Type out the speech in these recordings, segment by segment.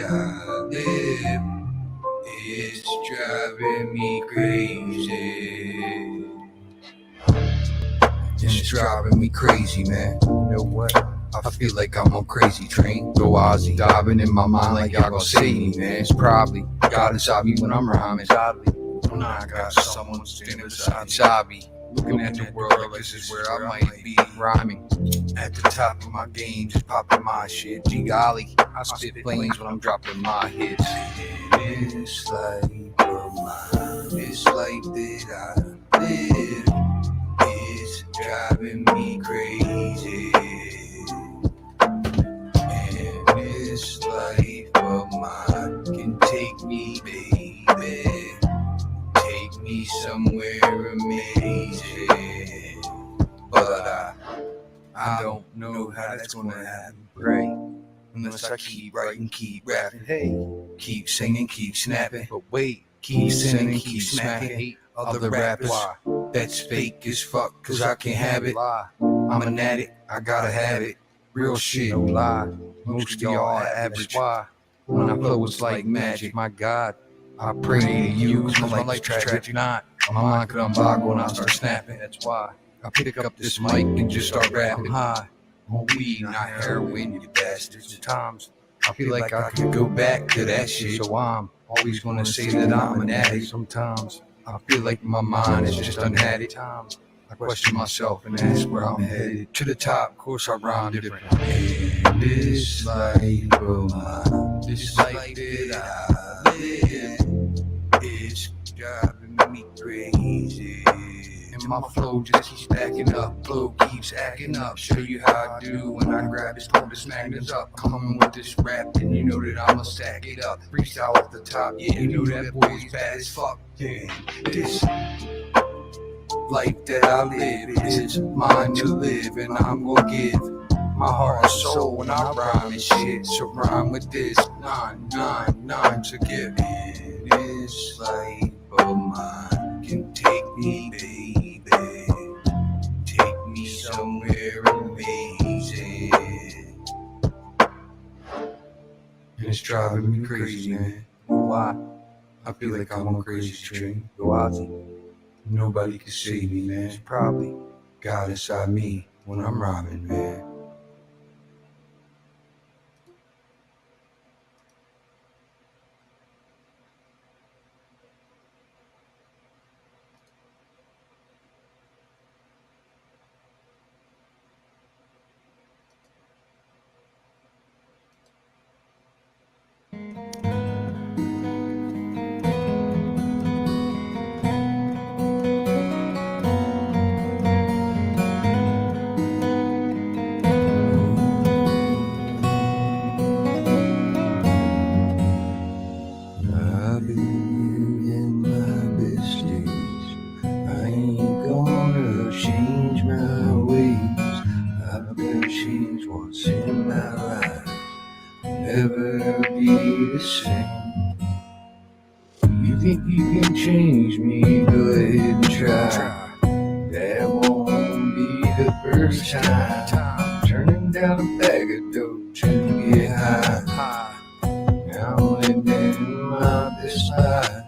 I live is driving me crazy. It's driving me crazy, man. You know what? I feel like I'm on crazy train. Go Ozzy, diving in my mind like y'all gonna save me, man. It's probably God inside me when I'm rhyming. Oddly, when I got someone standing beside me, looking at the world like this is where I might be rhyming. At the top of my game, just popping my shit. Gee golly, I spit flames when I'm dropping my hits. This life of mine, this life that I live is driving me crazy. And this life of mine can take me, baby, take me somewhere amazing. But I don't know how that's gonna happen, right? Unless I keep writing, keep rapping, hey, keep singing, keep snapping. But wait, keep singing, keep smacking other rappers. That's fake as fuck, cause I can't have it. I'm an addict, I gotta have it. Real shit, no lie. Most of y'all are average. Why? When I flow, it's like magic. My God, I pray to you, cause my life is tragic. Not, my mind could unboggle and I'll start snapping. That's why I pick up this mic and just start rapping. High on weed, not heroin, you bastards. At times, I feel like I could go back to that shit. So I'm always gonna say that I'm an addict. Sometimes I feel like my mind is just unhad it. Times I question myself and ask where I'm headed. To the top, of course I rhyme different. And this life of mine, this life that I live, is driving me crazy. And my flow just keeps stacking up, flow keeps acting up. Show you how I do when I grab this phone, this magnets up. Coming with this rap, and you know that I'ma stack it up. Freestyle off the top, yeah, you know that boy's bad as fuck. Yeah, this life that I live is mine to live, and I'm gonna give my heart and soul when I rhyme and shit. So rhyme with this 999 to give. And this life of mine can take me, baby, take me somewhere amazing. And it's driving me crazy, man. Why? I feel like I'm on crazy train. Go Ozzy. Nobody can save me, man. It's probably God inside me when I'm rhyming, man. I've been in my best days. I ain't gonna change my ways. I've been changed once in my life. Never be the same. You think you can change me? Go ahead and try. That won't be the first time. Turning down a bag of dope to get high. Now I'm living my best life,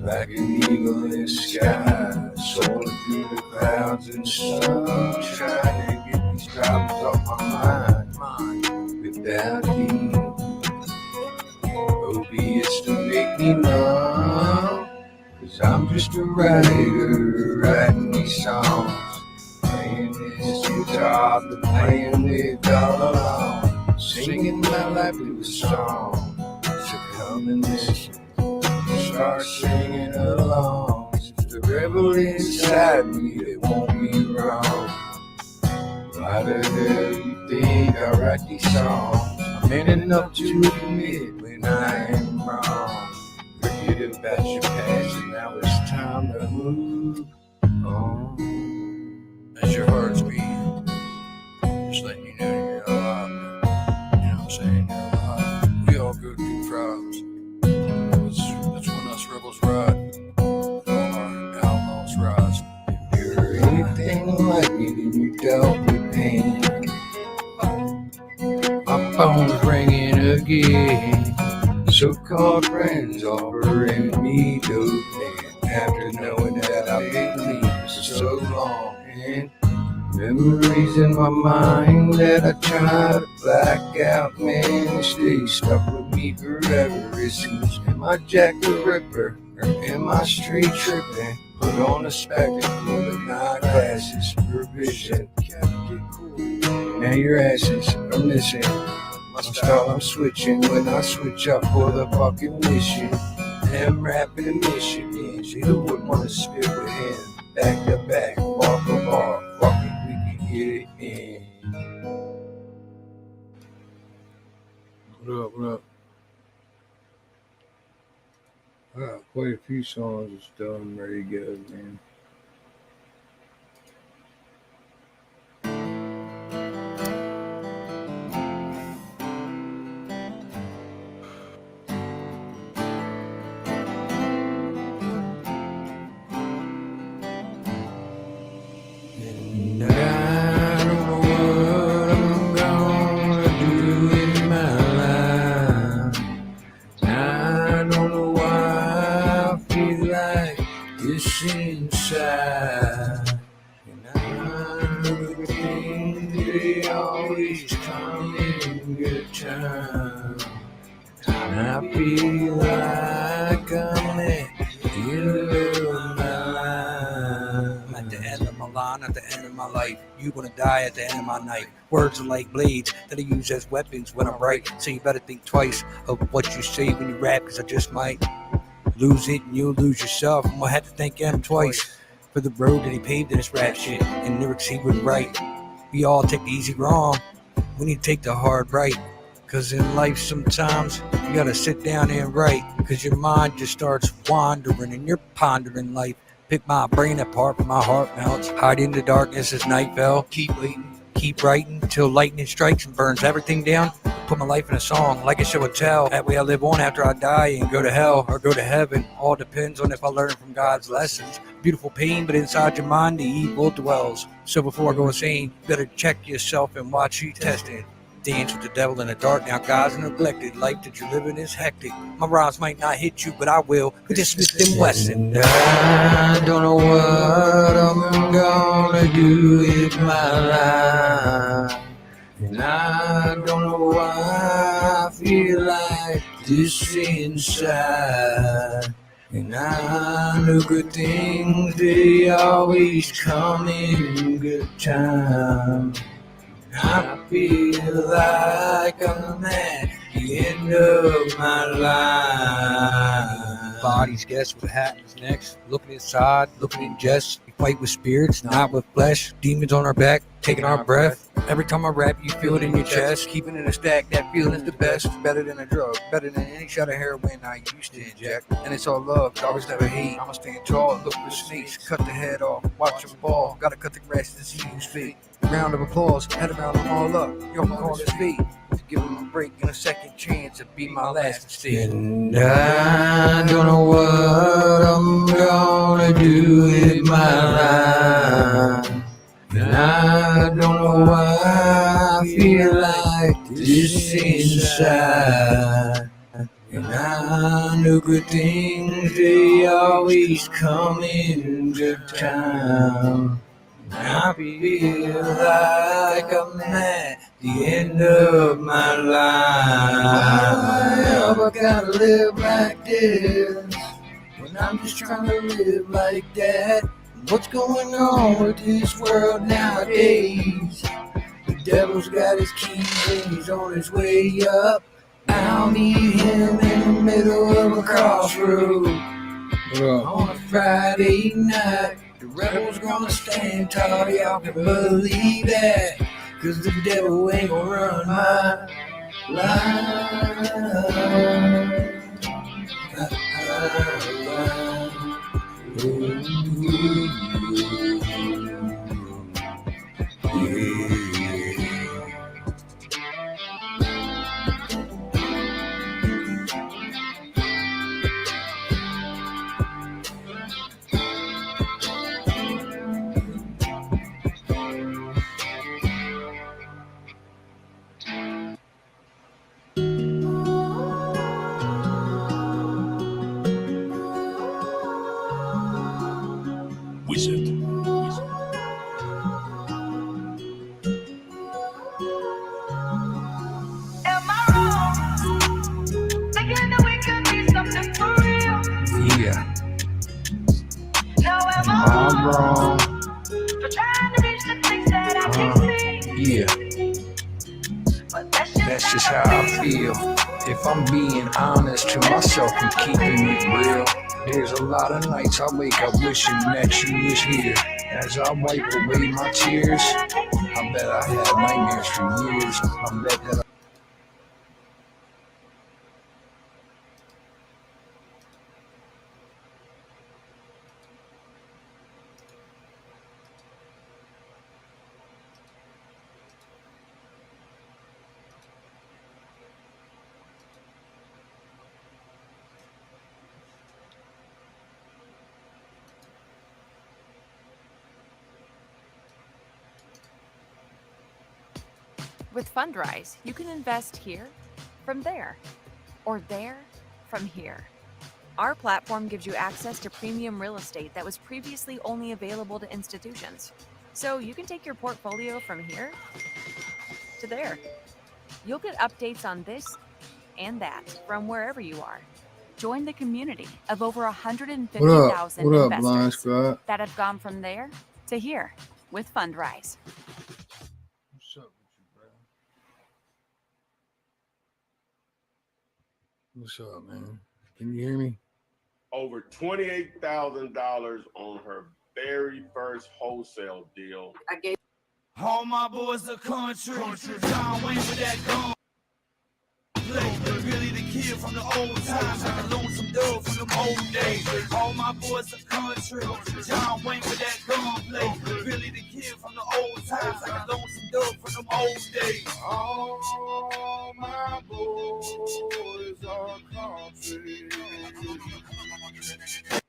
like an eagle in the sky, soaring through the clouds and sun, trying to get these problems off my mind. Without these opiates to make me numb, 'cause I'm just a writer, writing these songs, playing this guitar, been playing it all along, singing my life through a song. So come and listen, start singing along. It's the rebel inside me that won't be wrong. Why the hell you think I write these songs? I'm man enough to admit when I am wrong. Forget about your past, and now it's time to move on. As your heart's beating, just letting you know you're alive. You know what I'm saying? You're alive. We all go through problems. That's when us rebels ride. All our outlaws rise. If you're anything like me, then you dealt with pain. My phone's ringing again. So-called friends offering me dope after knowing that I've been clean for so long. And memories in my mind that I try to black out, man, they stay stuck with me forever. It seems, am I Jack the Ripper or am I straight tripping? Put on a spectacle and eyeglasses for vision. Now your asses are missing. My style I'm switching when I switch up for the fucking mission. I'm rapping in Michigan, who would want to spit with him? Back to back, bar for bar, fuck it, we can get it in. What up? I got quite a few songs that's done, ready to go, man. And I don't know what I'm gonna do in my life. I don't know why I feel like this inside. And I know the things they always come in good time. And I feel like I'm at the end of my life. I'm at the end of my line, at the end of my life. You gonna die at the end of my night. Words are like blades that I use as weapons when I write. So you better think twice of what you say when you rap, cause I just might lose it and you'll lose yourself. I'm gonna have to thank him twice for the road that he paved in this rap shit and lyrics he would write. We all take the easy wrong, we need to take the hard right. Cause in life sometimes you gotta sit down and write, cause your mind just starts wandering and you're pondering life. Pick my brain apart from my heart melts. Hide in the darkness as night fell. Keep waiting, keep writing till lightning strikes and burns everything down. Put my life in a song like a show and tell. That way I live on after I die and go to hell or go to heaven. All depends on if I learn from God's lessons. Beautiful pain, but inside your mind the evil dwells. So before I go insane, you better check yourself and watch you testing. Dance with the devil in the dark. Now God's neglected. Life that you're living is hectic. My rhymes might not hit you, but I will. With this Smith and Wesson. I don't know what I'm gonna do with my life. And I don't know why I feel like this inside. And I know good things, they always come in good time. I feel like I'm at the end of my life. Body's guess what happens next. Looking inside, looking in jest. We fight with spirits, not with flesh. Demons on our back, taking our breath. Every time I rap, you feel it in your chest. Keeping it a stack, that feeling is the best. Better than a drug, better than any shot of heroin I used to inject. And it's all love, dogs never hate. I'ma stand tall, look for snakes. Cut the head off, watch them fall. Gotta cut the grass to see who's fake. Round of applause, head around them all up. Y'all can call this fate. To give them a break and a second chance to be my last mistake. And I don't know what I'm gonna do with my life. And I don't know why I feel like this inside. And I know good things, they always come in good time. I feel like I'm at the end of my life. I gotta live like this when I'm just trying to live like that. What's going on with this world nowadays? The devil's got his keys and he's on his way up. I'll meet him in the middle of a crossroad on a Friday night. The rebels gonna stand tall, y'all can believe that. Cause the devil ain't gonna run my life. wrong. Yeah, that's just how I feel. If I'm being honest to myself and keeping it real, there's a lot of nights I wake up wishing that you was here. As I wipe away my tears, I bet I had nightmares for years. I bet that With Fundrise, you can invest here from there, or there from here. Our platform gives you access to premium real estate that was previously only available to institutions. So you can take your portfolio from here to there. You'll get updates on this and that from wherever you are. Join the community of over 150,000 Blind investors Squad? that have gone from there to here with Fundrise. What's up with you, bro? What's up, man? Can you hear me? Over $28,000 on her very first wholesale deal. All my boys are country. John Wayne with that gun. Really the kid from the old times. I can loan some dough from them old days. All my boys are country. John Wayne with that gunplay. Really the kid from the old times. I can loan some dough from them old days. All my boys are country. All my boys are country.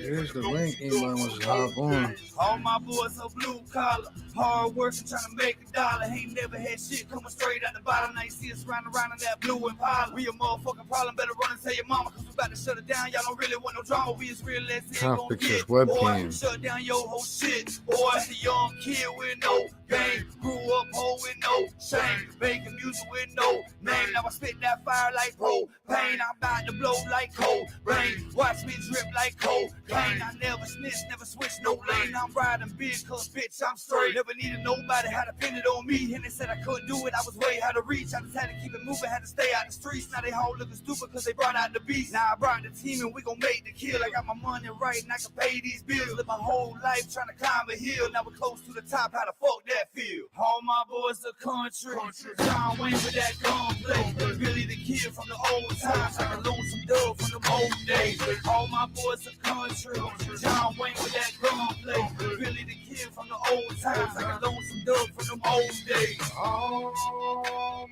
Here's the link. Anybody wants to hop on? All my boys are blue collar, hard working, trying to make a dollar. Ain't never had shit coming straight out the bottom. Now you see us riding around in that blue Impala. We a motherfucking problem, better run and tell your mama, cause we about to shut it down. Y'all don't really want no drama, we as real as it Trying to gon' fix get. this Boy, webcam. shut down your whole shit. Boy, the young kid with no game, grew up whole with no shame, making music with no name. Now I spit that fire like propane. I'm about to blow like cold rain. Watch me drip like cold rain. I never snitch, never switch no lane. I'm riding big cause bitch I'm straight. Never needed nobody, had to pin it on me. And they said I couldn't do it, I was way out of reach. I just had to keep it moving, had to stay out the streets. Now they all looking stupid cause they brought out the beast. Now I brought the team and we gon' make the kill. I got my money right and I can pay these bills. Live my whole life trying to climb a hill. Now we're close to the top, how the fuck that feel? All my boys are country. John Wayne with that gunplay. Really the kid from the old times. I can loan some dough from them old days. All my boys are country. John Wayne with that gunplay. Really the kid from the old times. I can loan some dough from them old days. All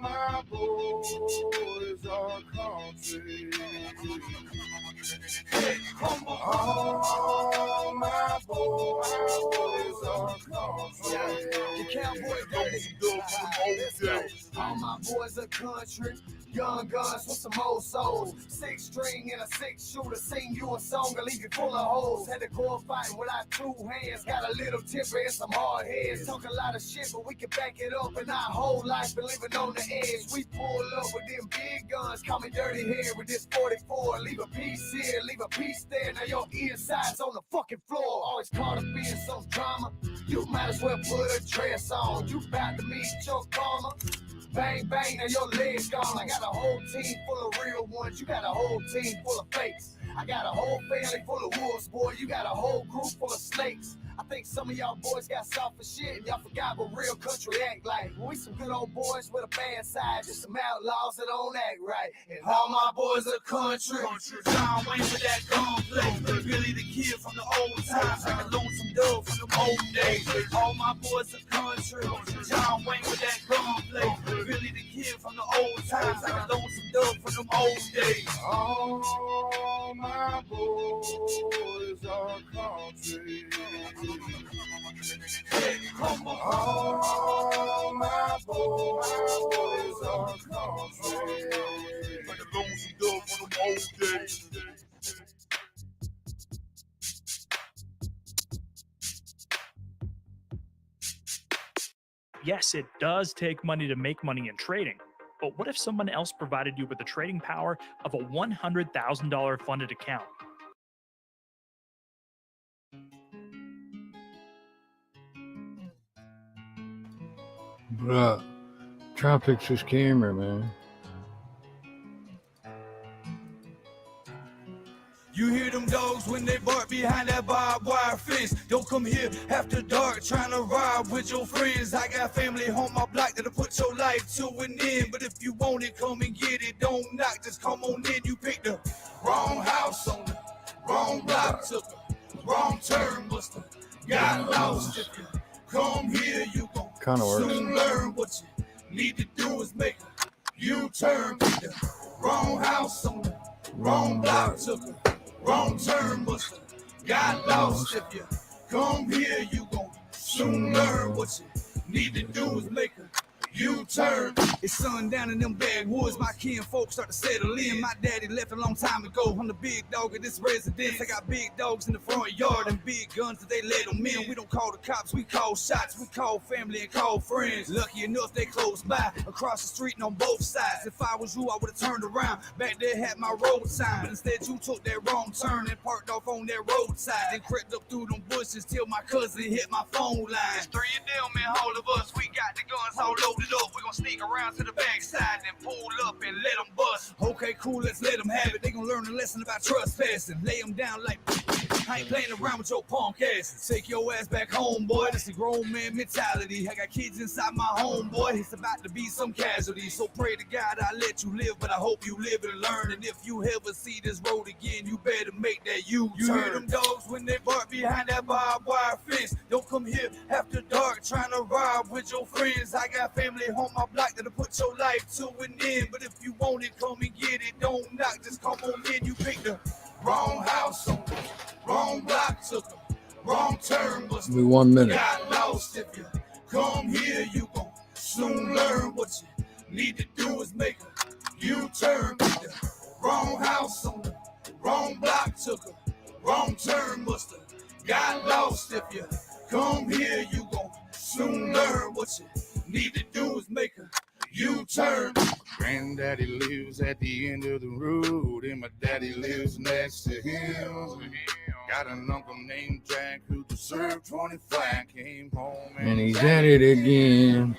my boys are country. All my boys are country. The cowboy all my boys are country. Young guns with some old souls. 6 string and a 6 shooter. Sing you a song and leave you full of holes. Had to go and fighting without 2 hands. Got a little temper and some hard heads. Talk a lot of shit, but we can back it up. And our whole life been living on the edge. We pull up with them big guns. Call me dirty hair with this 44. Leave a piece here, leave a piece there. Now your inside's on the fucking floor. Always caught up in some drama. You might as well put a dress on. You bout to meet your karma. Bang, bang, now your legs gone. I got a whole team full of real ones. You got a whole team full of fakes. I got a whole family full of wolves, boy. You got a whole group full of snakes. I think some of y'all boys got soft for shit and y'all forgot what real country act like. We some good old boys with a bad side, just some outlaws that don't act right. And all my boys are country. John Wayne with that gunplay. Really the kid from the old times. I can loan some dough from them old days. All my boys are country. John Wayne with that gunplay. Really the kid from the old times. I can loan some dough from them old days. All my boys are country. All my boys are country. Like a lonesome dove from them old days. Yes, it does take money to make money in trading, but what if someone else provided you with the trading power of a $100,000 funded account? Bruh, try to fix this camera, man. You hear them dogs when they bark behind that barbed wire fence. Don't come here after dark trying to rob with your friends. I got family on my block that'll put your life to an end. But if you want it, come and get it. Don't knock, just come on in. You picked the wrong house on the wrong block, took the wrong turn, buster. Got lost. If you come here, you gon' soon learn what you need to do is make a U-turn. Pick the wrong house on the wrong block, took the wrong turn, buster. Got lost. If you come here, you gon' soon learn what you need to do is make a U-turn. It's sundown in them backwoods. My kin folks start to settle in. My daddy left a long time ago. I'm the big dog of this residence. I got big dogs in the front yard and big guns that they let them in. We don't call the cops, we call shots. We call family and call friends. Lucky enough they close by, across the street and on both sides. If I was you, I would've turned around. Back there had my road sign, but instead you took that wrong turn and parked off on that roadside. Then crept up through them bushes till my cousin hit my phone line. It's three of them and all of us. We got the guns all loaded up. We gon' sneak around to the backside and pull up and let them bust. Okay, cool, let's let them have it. They gon' learn a lesson about trespassing. Lay them down like I ain't playing around with your punk asses. Take your ass back home, boy. That's a grown man mentality. I got kids inside my home, boy. It's about to be some casualties. So pray to God I let you live, but I hope you live and learn. And if you ever see this road again, you better make that U-turn. You hear them dogs when they bark behind that barbed wire fence. Don't come here after dark trying to rob with your friends. I got family on my block that'll put your life to an end. But if you want it, come and get it. Don't knock, just come on in. You picked the wrong house on the wrong block, took the wrong turn. But 1 minute. Got lost. If you come here, you gon' soon learn what you need to do is make a U-turn. Pick the wrong house on the wrong block, took a wrong turn. Buster got lost. If you come here, you gon' soon learn what you need to do is make a U-turn. Granddaddy lives at the end of the road, and my daddy lives next to him. Got an uncle named Jack who deserved 25. Came home And he's at it again.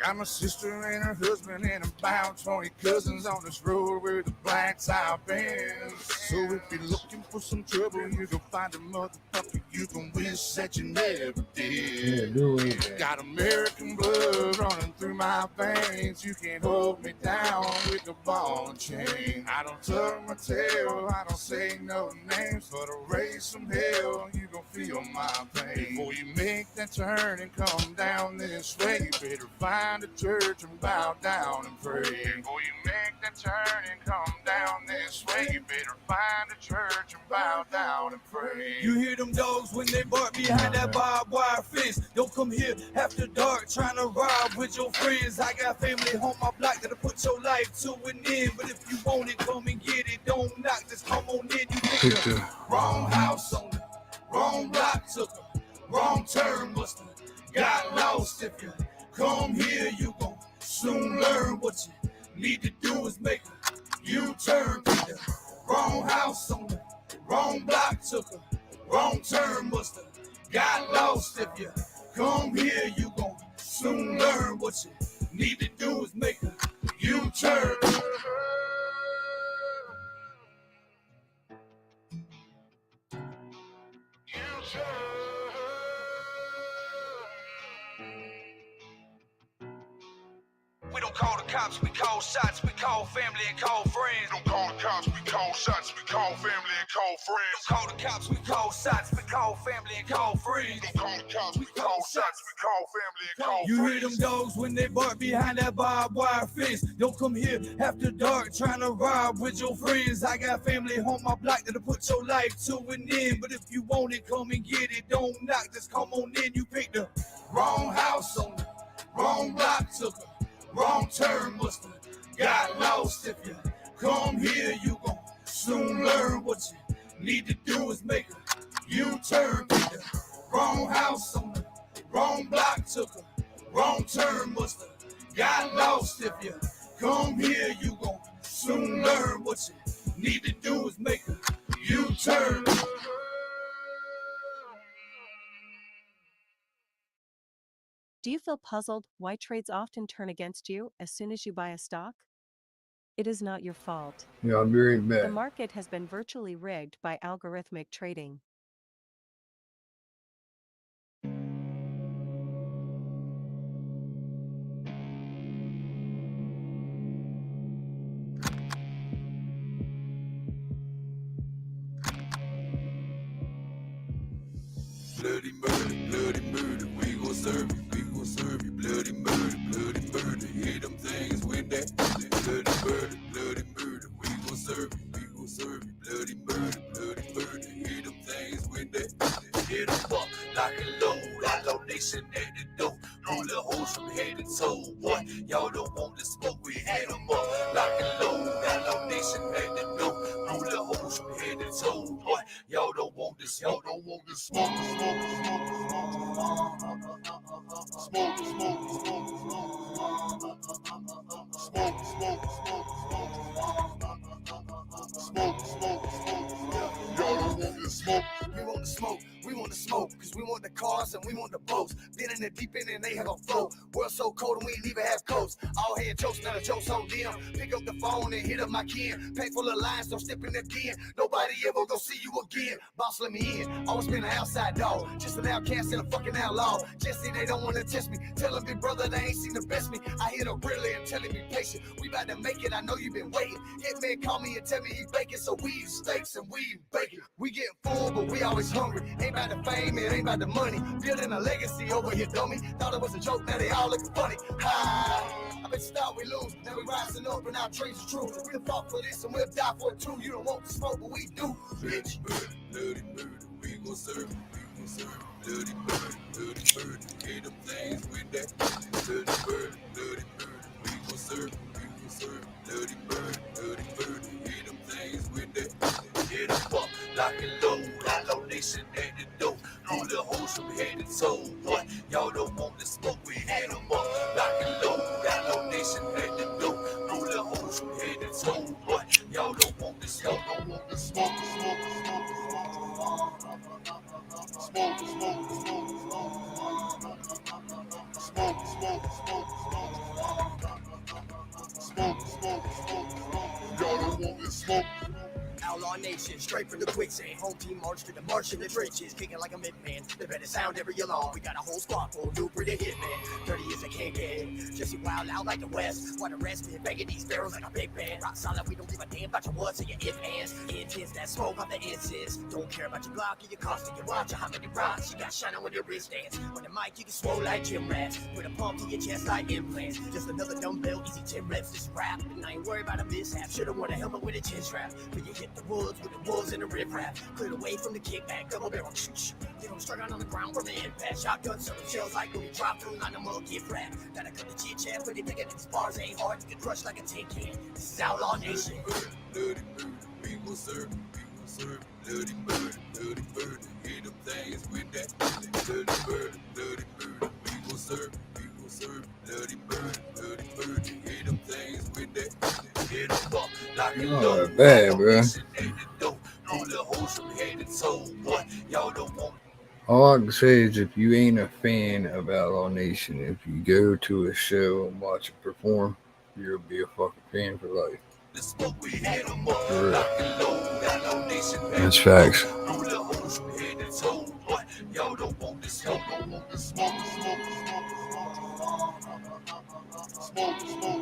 Got my sister and her husband and about 20 cousins on this road where the blacktop ends. So if you're looking for some trouble, you can find a motherfucker you can wish that you never did. Yeah, do it. Got American blood running through my veins. You can't hold me down with a ball and chain. I don't tuck my tail, I don't say no names, but I raise some hell, you gon' feel my pain. Before you make that turn and come down this way, you better find a church and bow down and pray. Before you make that turn and come down this way, you better find a church and bow down and pray. You hear them dogs when they bark behind that barbed wire fence. Don't come here after dark trying to rob with your friends. I got family on my block that'll put your life to an end. But if you want it, come and get it. Don't knock, just come on in. You picked the wrong house on the wrong block, took a wrong turn. Buster got lost. If you come here, you gon' soon learn what you need to do is make a U-turn. Pick the wrong house on the wrong block, took a wrong turn. Buster got lost. If you come here, you gon' soon learn what you need to do is make a U-turn. We don't call the cops, we call shots, we call family and call friends. Don't call the cops, we call shots, we call family and call friends. Don't call the cops, we call shots, we call family and call friends. Don't call the cops, we call shots, we call family and call You friends. hear them dogs when they bark behind that barbed wire fence. Don't come here after dark trying to rob with your friends. I got family on my block that'll put your life to an end. But if you want it, come and get it. Don't knock, just come on in. You picked the wrong house on the wrong block, took a wrong turn, musta got lost. If you come here, you gon' soon learn what you need to do is make a U-turn. Pick the wrong house on the wrong block, took a wrong turn, musta got lost. If you come here, you gon' soon learn what you need to do is make a U-turn. Do you feel puzzled why trades often turn against you as soon as you buy a stock? It is not your fault. Yeah, I'll be right The back. market has been virtually rigged by algorithmic trading. Bloody murder, we gon' serve you, bloody murder, hear them things with that. Bloody murder, we gon' serve you, bloody murder, hear them things with that. Hit them up, lock and load, Outlaw Nation at the door, roll the hoes from head to toe, boy, y'all don't want the smoke, we had them up, lock and load, Outlaw Nation at the door, roll the hoes from head to toe, boy, y'all don't want this, y'all don't want this smoke, We want the smoke, we want the smoke, cause we want the cars and we want the boats. Been in the deep end and they have a float. World so cold and we ain't even have coats. All head jokes, now the jokes on them. Pick up the phone and hit up my kin. Pack full of lines, don't step in the den. Nobody ever gonna see you again. Boss, let me in. Always been an outside dog. Just an outcast and a fucking outlaw. Jesse, they don't wanna test me. Tell them big brother they ain't seen the best me. I hear them really and telling me patient. We about to make it, I know you been waiting. Hitman call me and tell me he baking, so we eat steaks and we eat bacon. We get full, but we always hungry. Ain't about the fame, it ain't about the money. Building a legacy over here, dummy. Thought it was a joke, now they all looking funny. Ha! I bet start we lose, now we rising up and our dreams are true. We'll fought for this and we'll die for it too. You don't want the smoke, but we do, bitch. Bloody murder, we gon' serve you, bloody murder, hear them things with that. Bloody murder, we gon' serve you, bloody murder, hear them things with that. Hit them up, lock and load, Outlaw Nation at the door, roll the hoes from head to toe, boy, y'all don't want the smoke, we had them up, lock and load, Outlaw Nation at the door, roll the hoes from head to toe, boy, y'all don't want this, y'all don't want the smoke, Y'all don't want this smoke. Outlaw Nation, straight from the quicksand. Home team march to the march in the trenches, kicking like a midman. The better sound every alarm. We got a whole squad full, new pretty hitman. 30 years a king kid, Jesse wild out like the West. While the rest been banging these barrels like a big band. Rock solid, we don't give a damn about your what's or your if ands. Intense, that smoke off the incense. Don't care about your Glock or your cost or your watch or how many rocks you got shining with your wristbands. On the mic, you can swole like gym rats. Put a pump to your chest like implants. Just another dumbbell, easy 10 reps, this rap. And I ain't worried about a mishap. Should've worn a helmet with a chin strap. But you hit the woods with the wolves and the rip rap. Cleared away from the kickback, double barrel shh. Get them struck out on the ground from the impact. Shotgun circle shells like when we drop through line them up, get rap. Gotta cut the chit chat, but they thinking these bars ain't hard. You can crush like a tin can. This is Outlaw Nation. Bloody murder, we gon' serve you, bloody murder, hear them things with that. Bloody murder, we gon' serve you, bloody murder, hear them things with that. Hit them up, lock and load, bad, bro. roll the hoes from head to toe, boy, y'all don't want. All I can say is if you ain't a fan of Outlaw Nation, if you go to a show and watch it perform, you'll be a fucking fan for life. The smoke, we had them up, For real. lock and load, Outlaw Nation, That's facts. roll the hoes from head to toe, boy, y'all don't want this, y'all don't want this smoke, smoke, smoke, smoke, smoke, smoke, smoke, smoke.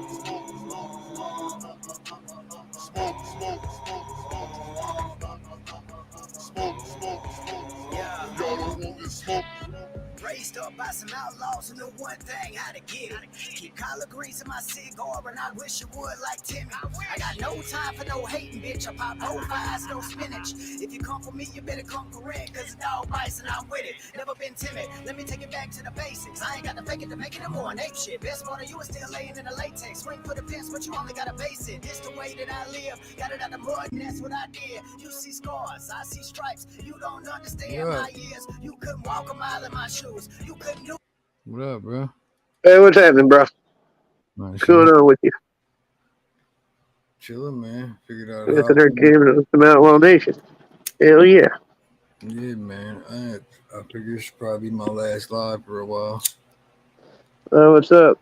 raised up by some outlaws who knew one thing, how to get it. Keep collard greens in my cigar, and I wish you would like Timmy. I got no time for no hating, bitch. I pop both eyes, no spinach. If you come for me, you better come correct, cause the dog bites and I'm with it. Never been timid, let me take it back to the basics. I ain't got to fake it to make it, I'm going ape shit. Best part of you is still laying in the latex. Swing for the fence, but you only gotta base it. This the way that I live, got it out the mud, and that's what I did. You see scars, I see stripes. You don't understand my years. You couldn't walk a mile in my shoes. You couldn't do. What up, bro? Hey, what's happening, bro? Nice What's going on with you? Chilling, man. Figured out Yes, how. they're giving some Outlaw Nation. Hell yeah. Yeah, man. I figured it's probably my last live for a while. What's up?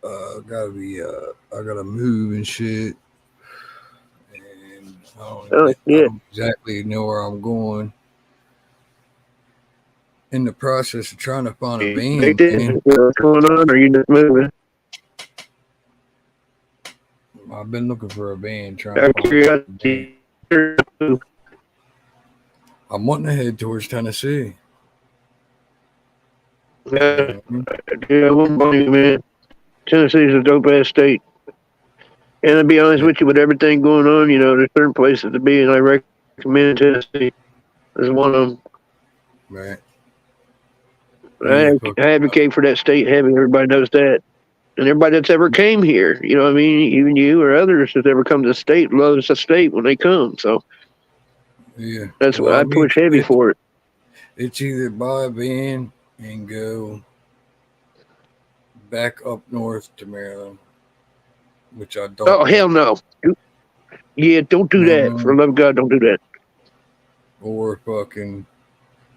I gotta move and shit. And I don't exactly know where I'm going. In the process of trying to find a van, man. What's going on? Or are you just moving? I've been looking for a van, trying to find a van. I'm wanting to head towards Tennessee. Yeah, I won't blame you, man. Tennessee's a dope ass state. And to be honest with you, with everything going on, you know, there's certain places to be, and I recommend Tennessee as one of them. Right. I advocate for that state heavy. Everybody knows that. And everybody that's ever came here, you know what I mean? Even you or others that's ever come to the state loves the state when they come. So yeah, that's what I push heavy for it. It's either buy a van and go back up north to Maryland, which I don't. Oh, hell no. Yeah, don't do that. For the love of God, don't do that. Or fucking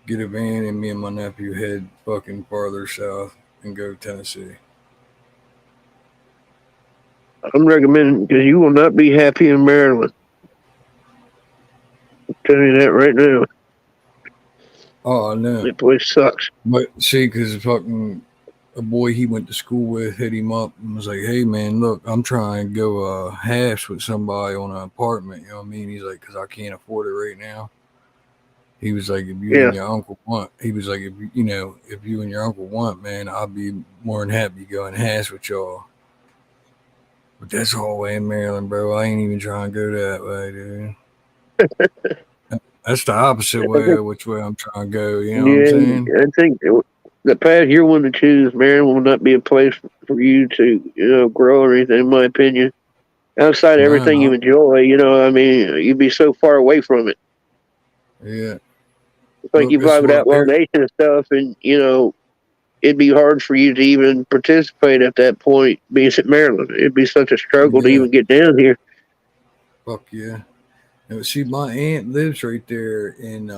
get a van and me and my nephew head fucking farther south and go to Tennessee. I'm recommending, because you will not be happy in Maryland. I'm telling you that right now. Oh, I know. That place sucks. But see, because fucking a boy he went to school with hit him up and was like, hey, man, look, I'm trying to go halves with somebody on an apartment. You know what I mean? He's like, because I can't afford it right now. He was like, if you and your uncle want, he was like, if you and your uncle want, man, I'll be more than happy going halves with y'all. But that's all the way in Maryland, bro. I ain't even trying to go that way, dude. That's the opposite way of which way I'm trying to go. You know what I'm saying? I think the path you're wanting to choose, Maryland, will not be a place for you to, grow or anything, in my opinion. Outside of everything you enjoy, I mean, you'd be so far away from it. Yeah. It's like you vibe with Outlaw Nation and stuff, and, it'd be hard for you to even participate at that point, being in Maryland. It'd be such a struggle to even get down here. Fuck yeah. And see, my aunt lives right there in,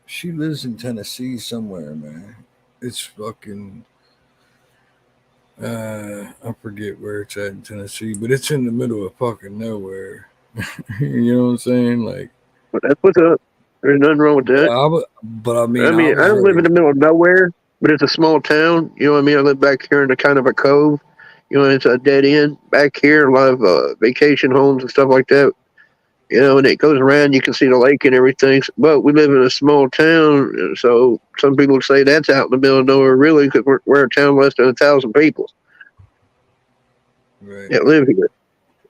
she lives in Tennessee somewhere, man. It's fucking, I forget where it's at in Tennessee, but it's in the middle of fucking nowhere. You know what I'm saying? Like, that's what's up. There's nothing wrong with that. But I mean, I don't live in the middle of nowhere, but it's a small town. You know what I mean? I live back here in a kind of a cove. It's a dead end back here. A lot of vacation homes and stuff like that. And it goes around. You can see the lake and everything. But we live in a small town, so some people say that's out in the middle of nowhere, really, because we're a town less than 1,000 people that live here,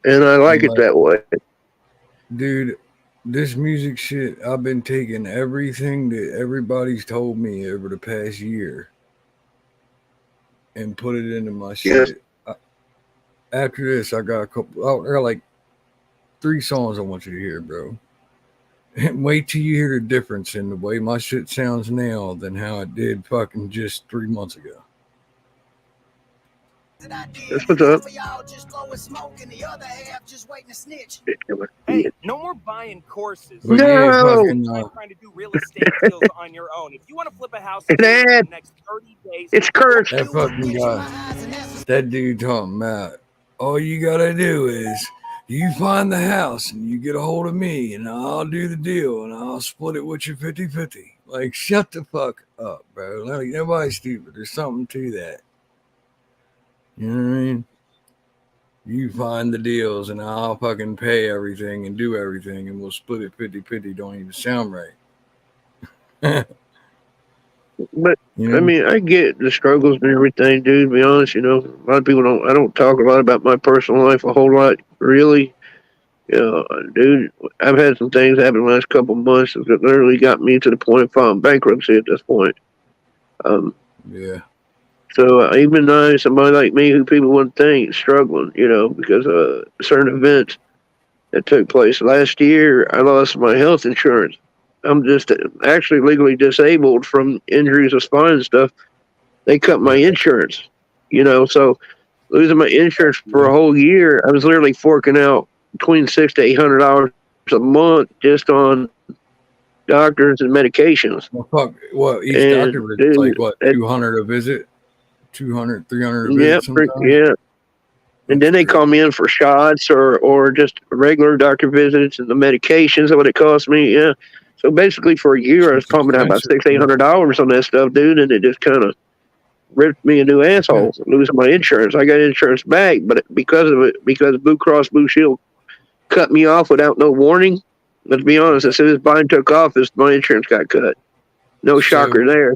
and I like it that way. Dude, this music shit, I've been taking everything that everybody's told me over the past year and put it into my shit. After this, I got like 3 songs I want you to hear, bro. And wait till you hear the difference in the way my shit sounds now than how it did fucking just 3 months ago. That's what's up. Hey, no more buying courses. But trying to do real estate deals on your own. If you want to flip a house in the next 30 days, it's cursed. That fucking guy, that dude talking about, all you gotta do is you find the house and you get a hold of me and I'll do the deal and I'll split it with you 50-50. Like, shut the fuck up, bro. Like, nobody's stupid. There's something to that. You know what I mean? You find the deals and I'll fucking pay everything and do everything and we'll split it 50-50. Don't even sound right. But You know? I mean, I get the struggles and everything, dude. To be honest, a lot of people don't. I don't talk a lot about my personal life a whole lot, really. Dude, I've had some things happen the last couple months that literally got me to the point of filing bankruptcy at this point. Yeah. So even though somebody like me, who people wouldn't think is struggling, because of certain events that took place last year, I lost my health insurance. I'm just actually legally disabled from injuries of spine and stuff. They cut my insurance, so losing my insurance for a whole year, I was literally forking out between $600 to $800 a month just on doctors and medications. Well, fuck. What each And doctor was dude, like what 200 a visit, 200, 300 a yeah, visit sometimes. yeah. And That's then they crazy. call me in for shots or just regular doctor visits and the medications and what it cost me. Yeah. So basically, for a year, I was It's pumping out about expensive, $600-800 on that stuff, dude, and it just kind of ripped me a new asshole. Losing my insurance, I got insurance back, but because of it, because Blue Cross Blue Shield cut me off without no warning. Let's be honest, as soon as Biden took office, my insurance got cut. No shocker there.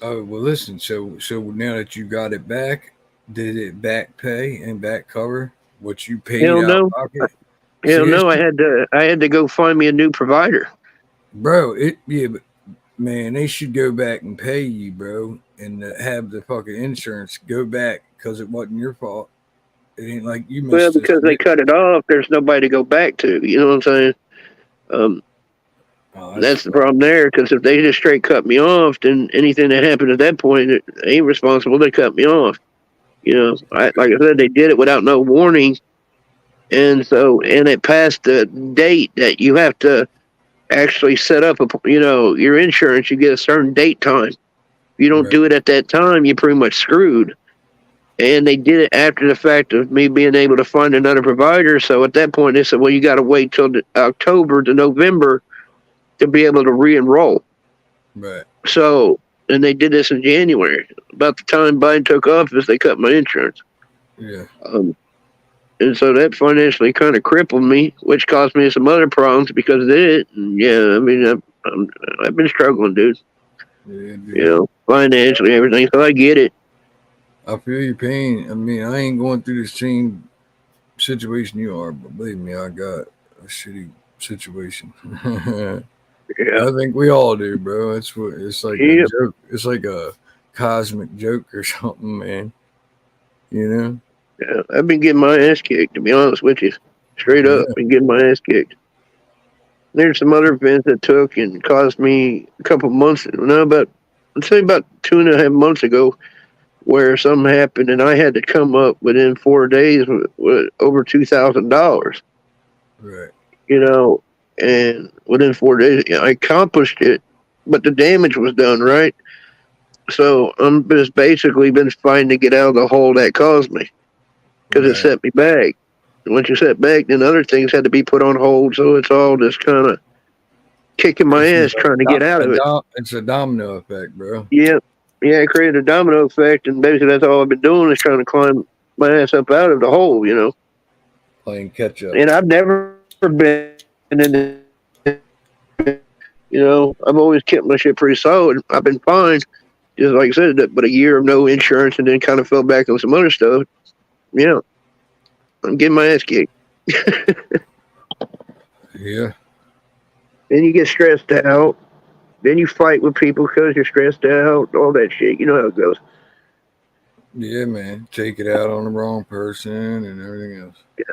Oh well, listen. So now that you got it back, did it back pay and back cover what you paid Hell out no. of pocket? Hell no. I had to go find me a new provider. Bro, but man, they should go back and pay you, bro, and have the fucking insurance go back because it wasn't your fault. It ain't like you Well, missed this. because they cut it off, there's nobody to go back to. You know what I'm saying? That's the problem there. Because if they just straight cut me off, then anything that happened at that point, it ain't responsible. They cut me off. Like I said, they did it without no warning, and it passed the date that you have to actually set up your insurance. You get a certain date time. If you don't do it at that time, you're pretty much screwed. And they did it after the fact of me being able to find another provider. So at that point, they said, well, you got to wait till October to November to be able to re-enroll. Right. So, and they did this in January. About the time Biden took office, they cut my insurance. Yeah. And so that financially kind of crippled me, which caused me some other problems because of it. And yeah, I mean, I've been struggling, dude. Yeah, dude. Financially, everything. So I get it. I feel your pain. I mean, I ain't going through the same situation you are, but believe me, I got a shitty situation. Yeah. I think we all do, bro. It's like a joke. It's like a cosmic joke or something, man. Yeah, I've been getting my ass kicked, to be honest with you. Straight up, been getting my ass kicked. There's some other events that took and caused me a couple months, I'd say about 2.5 months ago, where something happened and I had to come up within 4 days with over $2,000. Right. And within 4 days, I accomplished it, but the damage was done, right? So I'm just basically been fighting to get out of the hole that caused me because it set me back. And once you set back, then other things had to be put on hold. So it's all just kind of kicking my ass trying to get out of it. It's a domino effect, bro. Yeah, it created a domino effect, and basically that's all I've been doing is trying to climb my ass up out of the hole, Playing catch up. And I've never been in I've always kept my shit pretty solid. I've been fine, just like I said, but a year of no insurance and then kind of fell back on some other stuff. Yeah, I'm getting my ass kicked. Yeah. Then you get stressed out. Then you fight with people because you're stressed out. All that shit. You know how it goes. Yeah, man. Take it out on the wrong person and everything else. Yeah.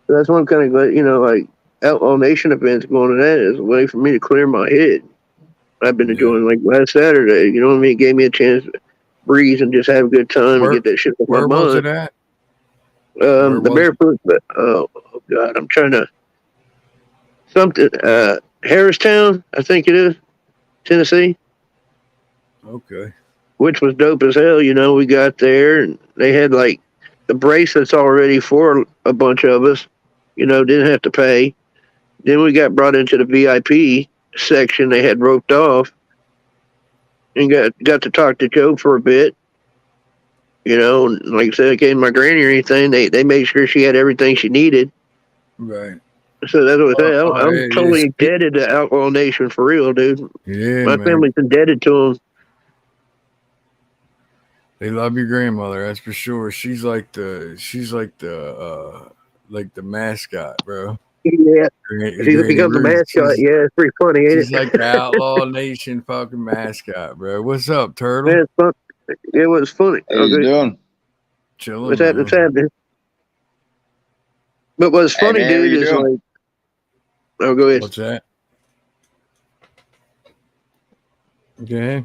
So that's one kind of glad, like Outlaw Nation events going to that is a way for me to clear my head. I've been enjoying like last Saturday. You know what I mean? It gave me a chance to breathe and just have a good time and get that shit off my mind. Where was it at? The Barefoot. Oh God, I'm trying to Harristown, I think it is, Tennessee. Okay. Which was dope as hell. We got there and they had like the bracelets already for a bunch of us. Didn't have to pay. Then we got brought into the VIP section they had roped off and got to talk to Joe for a bit. Like I said, I gave my granny or anything. They made sure she had everything she needed. Right. So that's what I say. I'm yeah, totally yeah. indebted to Outlaw Nation for real, dude. Yeah, My man. family's indebted to them. They love your grandmother, that's for sure. She's like the mascot, bro. Yeah. The She's Granny become the Ruth. mascot. Yeah, it's pretty funny, ain't She's it? like the Outlaw Nation fucking mascot, bro. What's up, Turtle? Yeah, it's fun. It was funny. How you doing? Chilling, What's happening? What's man. happening? But what's Hey, funny, man, how dude, you is doing? like, oh, go ahead. What's that? Okay.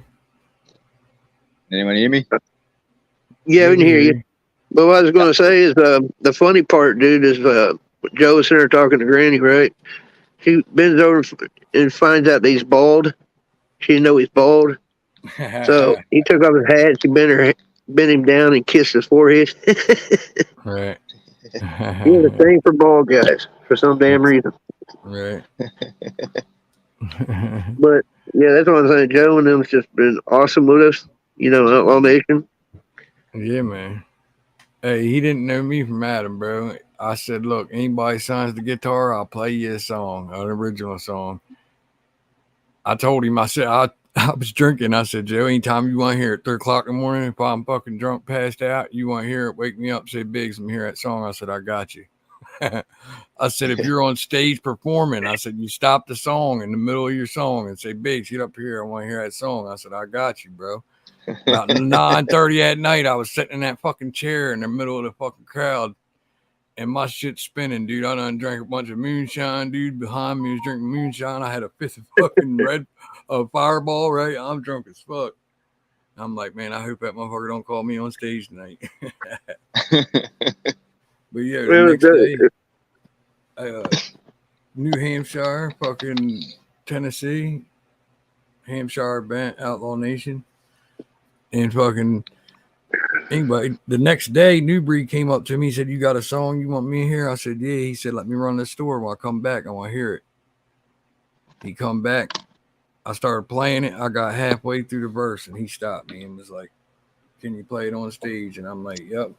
Anyone hear me? Yeah, we can hear you. But what I was going to say is the funny part, dude, is Joe was sitting there talking to Granny, right? She bends over and finds out that he's bald. She didn't know he's bald. So he took off his hat. She bent him down and kissed his forehead. Right. He has a thing for bald guys for some damn reason. Right. But yeah, that's what I'm saying. Joe and them's just been awesome with us. You know, Outlaw Nation. Yeah, man. Hey, he didn't know me from Adam, bro. I said, look, anybody signs the guitar, I'll play you a song, an original song. I told him, I said, I was drinking. I said, Joe, anytime you want to hear it, 3 o'clock in the morning, if I'm fucking drunk, passed out, you want to hear it, wake me up, say, Biggs, I'm hear that song. I said, I got you. I said, if you're on stage performing, I said, you stop the song in the middle of your song and say, Biggs, get up here. I want to hear that song. I said, I got you, bro. About 9:30 at night, I was sitting in that fucking chair in the middle of the fucking crowd, and my shit's spinning, dude. I done drank a bunch of moonshine, dude. Behind me was drinking moonshine. I had a fifth of fucking red Fireball, right? I'm drunk as fuck. I'm like, man, I hope that motherfucker don't call me on stage tonight. But yeah, the next day, New Hampshire, fucking Tennessee, Hampshire band, Outlaw Nation. And fucking anyway, the next day, Newbury came up to me. He said, you got a song you want me to hear? I said, yeah. He said, let me run the store. When I come back, I want to hear it. He come back. I started playing it. I got halfway through the verse, and he stopped me and was like, can you play it on stage? And I'm like, yep.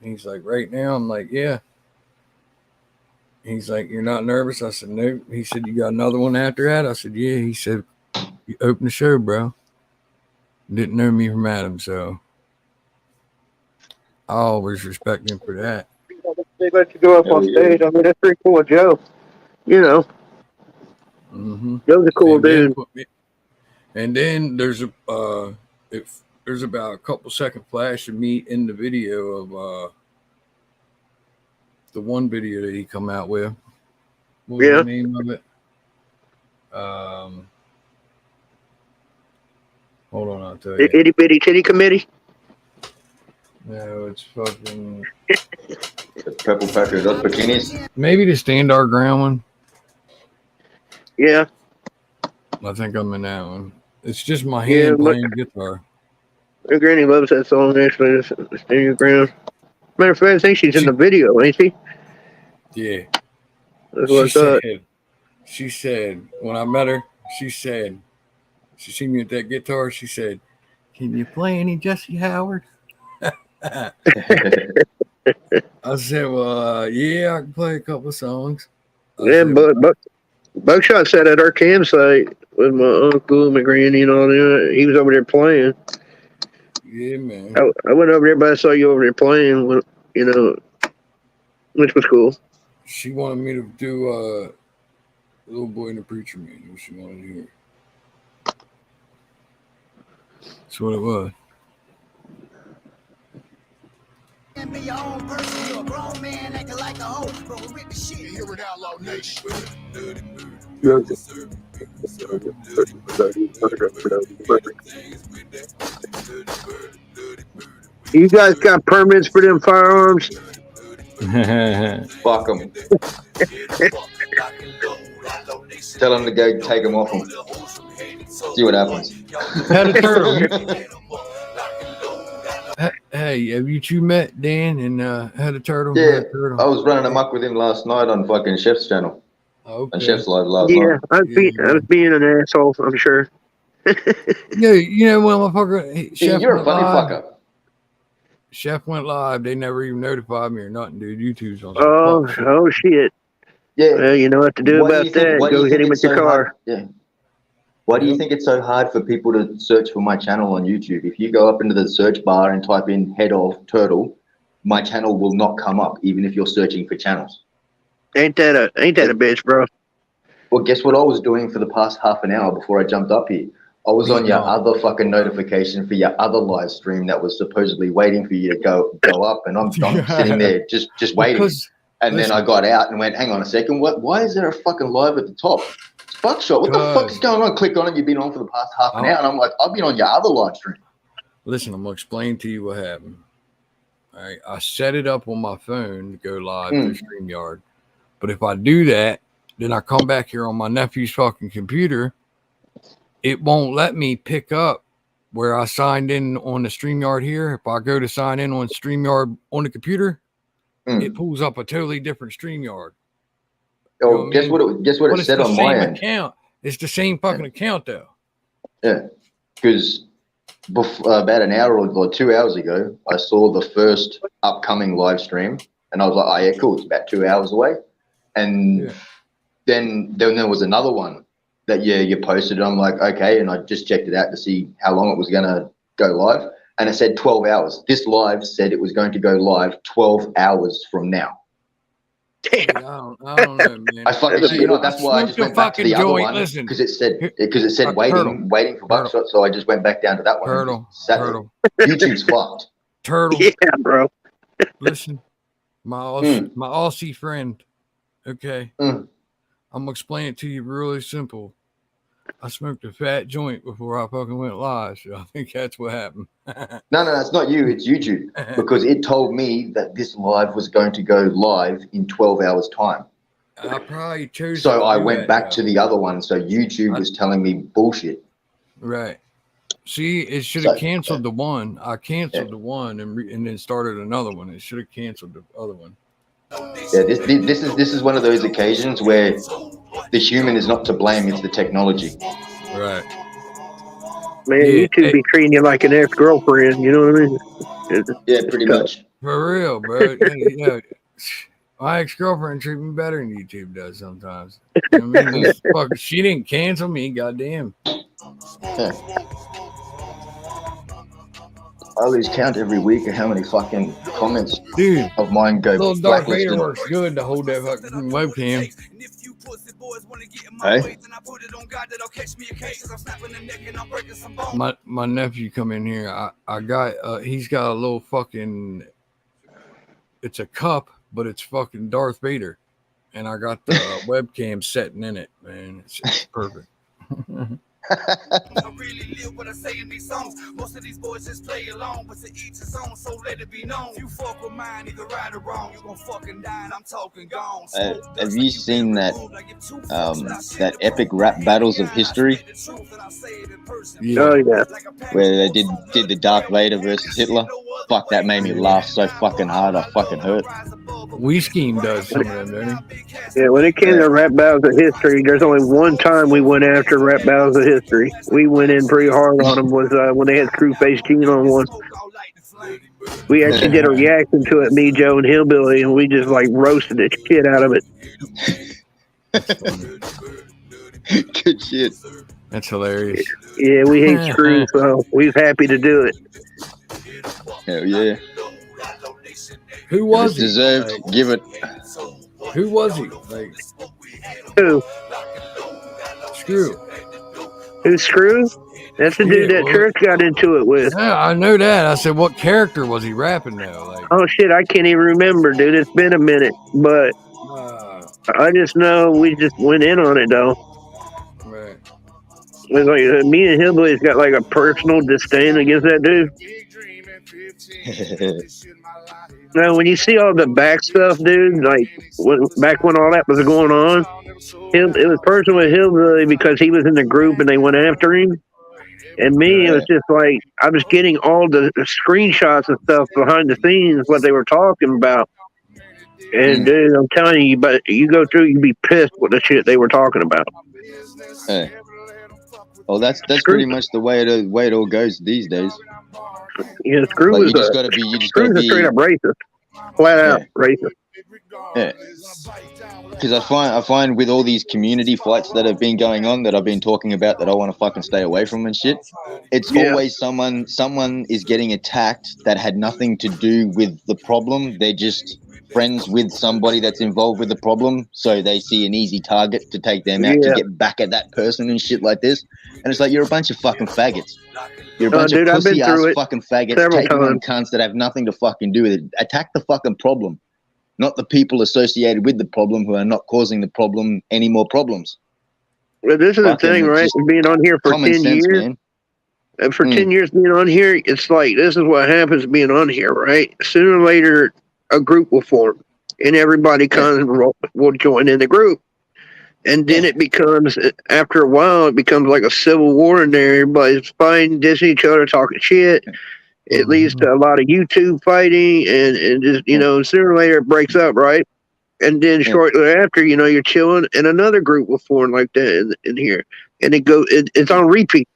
He's like, right now? I'm like, yeah. He's like, you're not nervous? I said, no. He said, you got another one after that? I said, yeah. He said, you open the show, bro. Didn't know me from Adam, so I always respect him for that. They let you go up on stage. I mean, that's pretty cool of Joe. You know. Mm-hmm. Joe's a cool dude. And then there's there's about a couple second flash of me in the video of the one video that he come out with. What was the name of it? Hold on, I'll tell you. The Itty Bitty Titty Committee? No, it's fucking The Purple Packer Dot Bikinis. maybe the Stand Our Ground one. Yeah. I think I'm in that one. It's just my hand playing guitar. Granny loves that song, actually. Stand Your Ground. Matter of fact, I think she's in the video, ain't she? Yeah. That's what I thought. She said, when I met her, she said, she seen me with that guitar. She said, can you play any Jesse Howard? I said, well, yeah, I can play a couple songs. But Buckshot sat at our campsite with my uncle and my granny and all that. He was over there playing. Yeah, man. I went over there, but I saw you over there playing, you know, which was cool. She wanted me to do Little Boy and the Preacher Man. What she wanted to hear. That's what it was. Be your own person, you're a grown man acting like a hoe, but we're with the shit. Here in Outlaw Nation. You guys got permits for them firearms? Fuck them. Tell them to go take them off them. See what happens. Had a turtle. Hey, have you two met Dan and Had a Turtle? Yeah, I was running amok with him last night on fucking Chef's channel. Okay. On Chef's Live last night. Yeah, I was being an asshole, I'm sure. Yeah, you know, when motherfucker, Chef you're a went funny live, fucker. Chef went live. They never even notified me or nothing, dude. YouTube's on. Oh shit! Yeah. Well, you know what to do Why do about you think? that. Why do Go you hit think him it's with your so hard? car. Yeah. Why do you think it's so hard for people to search for my channel on YouTube? If you go up into the search bar and type in head of turtle, my channel will not come up, even if you're searching for channels. Ain't that a bitch, bro? Well, guess what I was doing for the past half an hour before I jumped up here? I was on your other fucking notification for your other live stream that was supposedly waiting for you to go up, and I'm sitting there just waiting. And then I got out and went, hang on a second, why is there a fucking live at the top? It's Buckshot. What the fuck is going on? Click on it. You've been on for the past half an hour, and I'm like, I've been on your other live stream. Listen, I'm gonna explain to you what happened. All right, I set it up on my phone to go live through StreamYard, but if I do that, then I come back here on my nephew's fucking computer, it won't let me pick up where I signed in on the StreamYard here. If I go to sign in on StreamYard on the computer, it pulls up a totally different StreamYard. Oh, guess what it said on my end? Account. It's the same fucking account though. Yeah, because about an hour or 2 hours ago, I saw the first upcoming live stream, and I was like, "Oh yeah, cool. It's about 2 hours away." And then there was another one that you posted. And I'm like, okay, and I just checked it out to see how long it was gonna go live, and it said 12 hours. This live said it was going to go live 12 hours from now. Damn. I don't know, man. I fucking shit. You know, that's why I just went back to the other one because it said waiting for Buckshot. So I just went back down to that one. Turtle. YouTube's fucked. Turtle. Yeah, bro. Listen, my Aussie friend. Okay, I'm gonna explain it to you really simple. I smoked a fat joint before I fucking went live, so I think that's what happened. No, it's not you. It's YouTube because it told me that this live was going to go live in 12 hours time. I probably chose. So I went back to the other one. So YouTube was telling me bullshit. Right. See, it should have canceled the one. I canceled the one and then started another one. It should have canceled the other one. Yeah, this is one of those occasions where the human is not to blame; it's the technology. Right. Man, YouTube be treating you like an ex-girlfriend. You know what I mean? Yeah, pretty much. For real, bro. You know, my ex-girlfriend treats me better than YouTube does sometimes. You know what I mean? Fuck, she didn't cancel me. Goddamn. Yeah. I lose count every week of how many fucking comments of mine go Little Darth blacklisted. Vader works good to hold that fucking webcam. Hey? My nephew come in here. I got he's got a little fucking, it's a cup, but it's fucking Darth Vader, and I got the webcam setting in it. Man, it's perfect. I really live what I say in these songs. Most of these boys just play along, but to each his own, so let it be known. You fuck with mine, either right or wrong. You gon' fucking die and I'm talking gone. Have you seen that that epic rap battles of history? Yeah. Oh yeah. Where they did the Darth Vader versus Hitler? Fuck, that made me laugh so fucking hard I fucking hurt. We Scheme does some of them, don't he? Yeah, when it came to rap battles of history, there's only one time we went after rap battles of history. We went in pretty hard on them was when they had Screwface Gene on one. We actually did a reaction to it, me, Joe, and Hillbilly, and we just like roasted the shit out of it. Good shit. That's hilarious. Yeah, we hate Screw, so we're happy to do it. Hell yeah. Who was he? Deserved. Give it. Who was he? Like who? Screw. Who's Screw? That's the dude that Church got into it with. Yeah, I know that. I said, what character was he rapping though? Like, oh shit, I can't even remember, dude. It's been a minute, but I just know we just went in on it though. Right. It was like me and Hillbilly's got like a personal disdain against that dude. Now, when you see all the back stuff, dude, like back when all that was going on, it was personal with Hillbilly because he was in the group and they went after him. And me, it was just like I was getting all the screenshots and stuff behind the scenes, what they were talking about. And dude, I'm telling you, but you go through, you'd be pissed with the shit they were talking about. Hey. Well, that's pretty much the way it all goes these days. Yeah, Screw like is you just gotta be straight up racist, flat out racist. Yeah. Because I find with all these community fights that have been going on that I've been talking about that I want to fucking stay away from and shit, it's always someone is getting attacked that had nothing to do with the problem. They're just friends with somebody that's involved with the problem, so they see an easy target to take them out to get back at that person and shit like this. And it's like, you're a bunch of fucking faggots. You're a bunch of pussy ass fucking faggots taking on cunts that have nothing to fucking do with it. Attack the fucking problem, not the people associated with the problem who are not causing the problem any more problems. Well, this is the thing, right? Being on here for 10 years, man. And for 10 years being on here, it's like, this is what happens being on here, right? Sooner or later, a group will form, and everybody kind of will join in the group. And then it becomes, after a while, it becomes like a civil war in there. Everybody's fighting, dissing each other, talking shit. It leads to a lot of YouTube fighting, and just, you know, sooner or later it breaks up, right? And then shortly after, you know, you're chilling, and another group will form like that in here. And it's on repeat.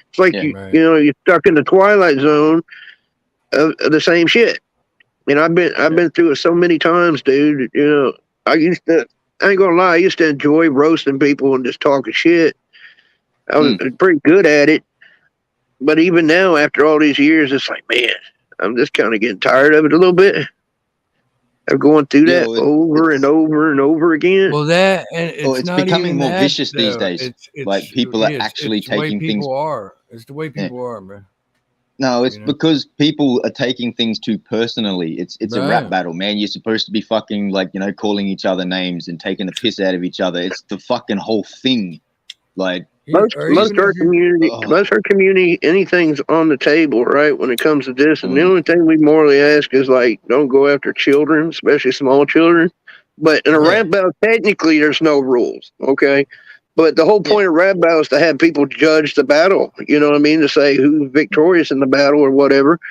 It's like, you know, you're stuck in the twilight zone of the same shit. And I've been through it so many times, dude. You know, I ain't gonna lie, I used to enjoy roasting people and just talking shit. I was pretty good at it. But even now, after all these years, it's like, man, I'm just kind of getting tired of it a little bit. I'm going through that over and over and over again. Well, that and it's becoming more vicious these days. It's like people are actually taking things. It's the way people are, man. No, it's because people are taking things too personally. It's a rap battle, man. You're supposed to be fucking, like, you know, calling each other names and taking the piss out of each other. It's the fucking whole thing. Like, most our community, anything's on the table, right? When it comes to this, and the only thing we morally ask is, like, don't go after children, especially small children. But in a rap battle, technically, there's no rules, okay? But the whole point of rap battle is to have people judge the battle. You know what I mean? To say who's victorious in the battle or whatever.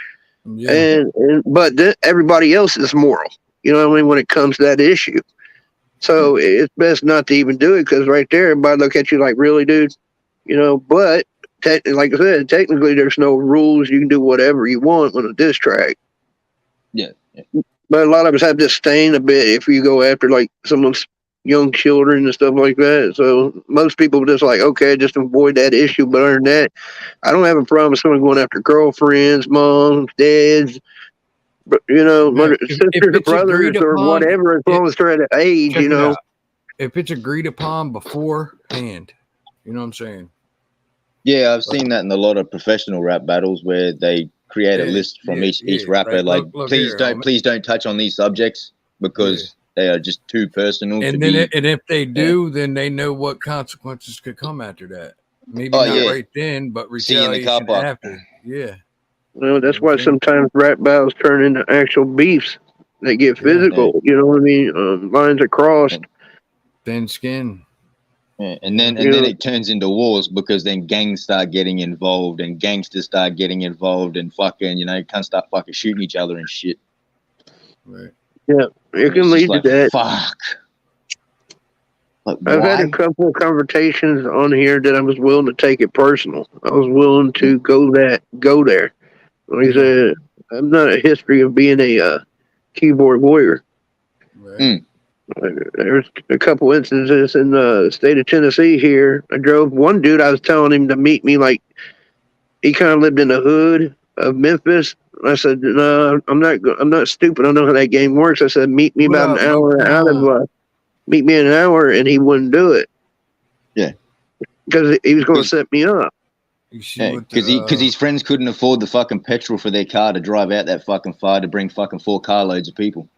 Yeah. But everybody else is moral. You know what I mean? When it comes to that issue. So it's best not to even do it, because right there, everybody look at you like, really, dude? You know, but like I said, technically there's no rules. You can do whatever you want on a diss track. Yeah. But a lot of us have disdain a bit if you go after, like, someone's young children and stuff like that. So most people just like, okay, just avoid that issue. But other than that, I don't have a problem with someone going after girlfriends, moms, dads, but, you know, sisters, brothers, or whatever, as long as they're at an age, you know. If it's agreed upon beforehand, you know what I'm saying? Yeah, I've seen that in a lot of professional rap battles where they create a list from each rapper, right. Like, look please don't touch on these subjects because they are just too personal. And if they do, then they know what consequences could come after that. Maybe not right then, but retaliation after. Yeah. Well, that's why sometimes rap battles turn into actual beefs. They get physical. You know what I mean? Lines are crossed. Thin skin. Yeah, and then it turns into wars, because then gangs start getting involved and gangsters start getting involved and fucking, you know, can't start fucking shooting each other and shit. Right. Yeah, it can lead to that. Fuck. Like, I've had a couple of conversations on here that I was willing to take it personal. I was willing to go there. Like I said, I'm not a history of being a keyboard warrior. Right. There's a couple instances in the state of Tennessee here. I drove one dude, I was telling him to meet me, like, he kind of lived in the hood of Memphis. I said, no, I'm not stupid. I know how that game works. I said, meet me about an hour out of, meet me in an hour, and he wouldn't do it. Yeah. Because he was going to set me up. Because his friends couldn't afford the fucking petrol for their car to drive out that fucking far to bring fucking 4 carloads of people.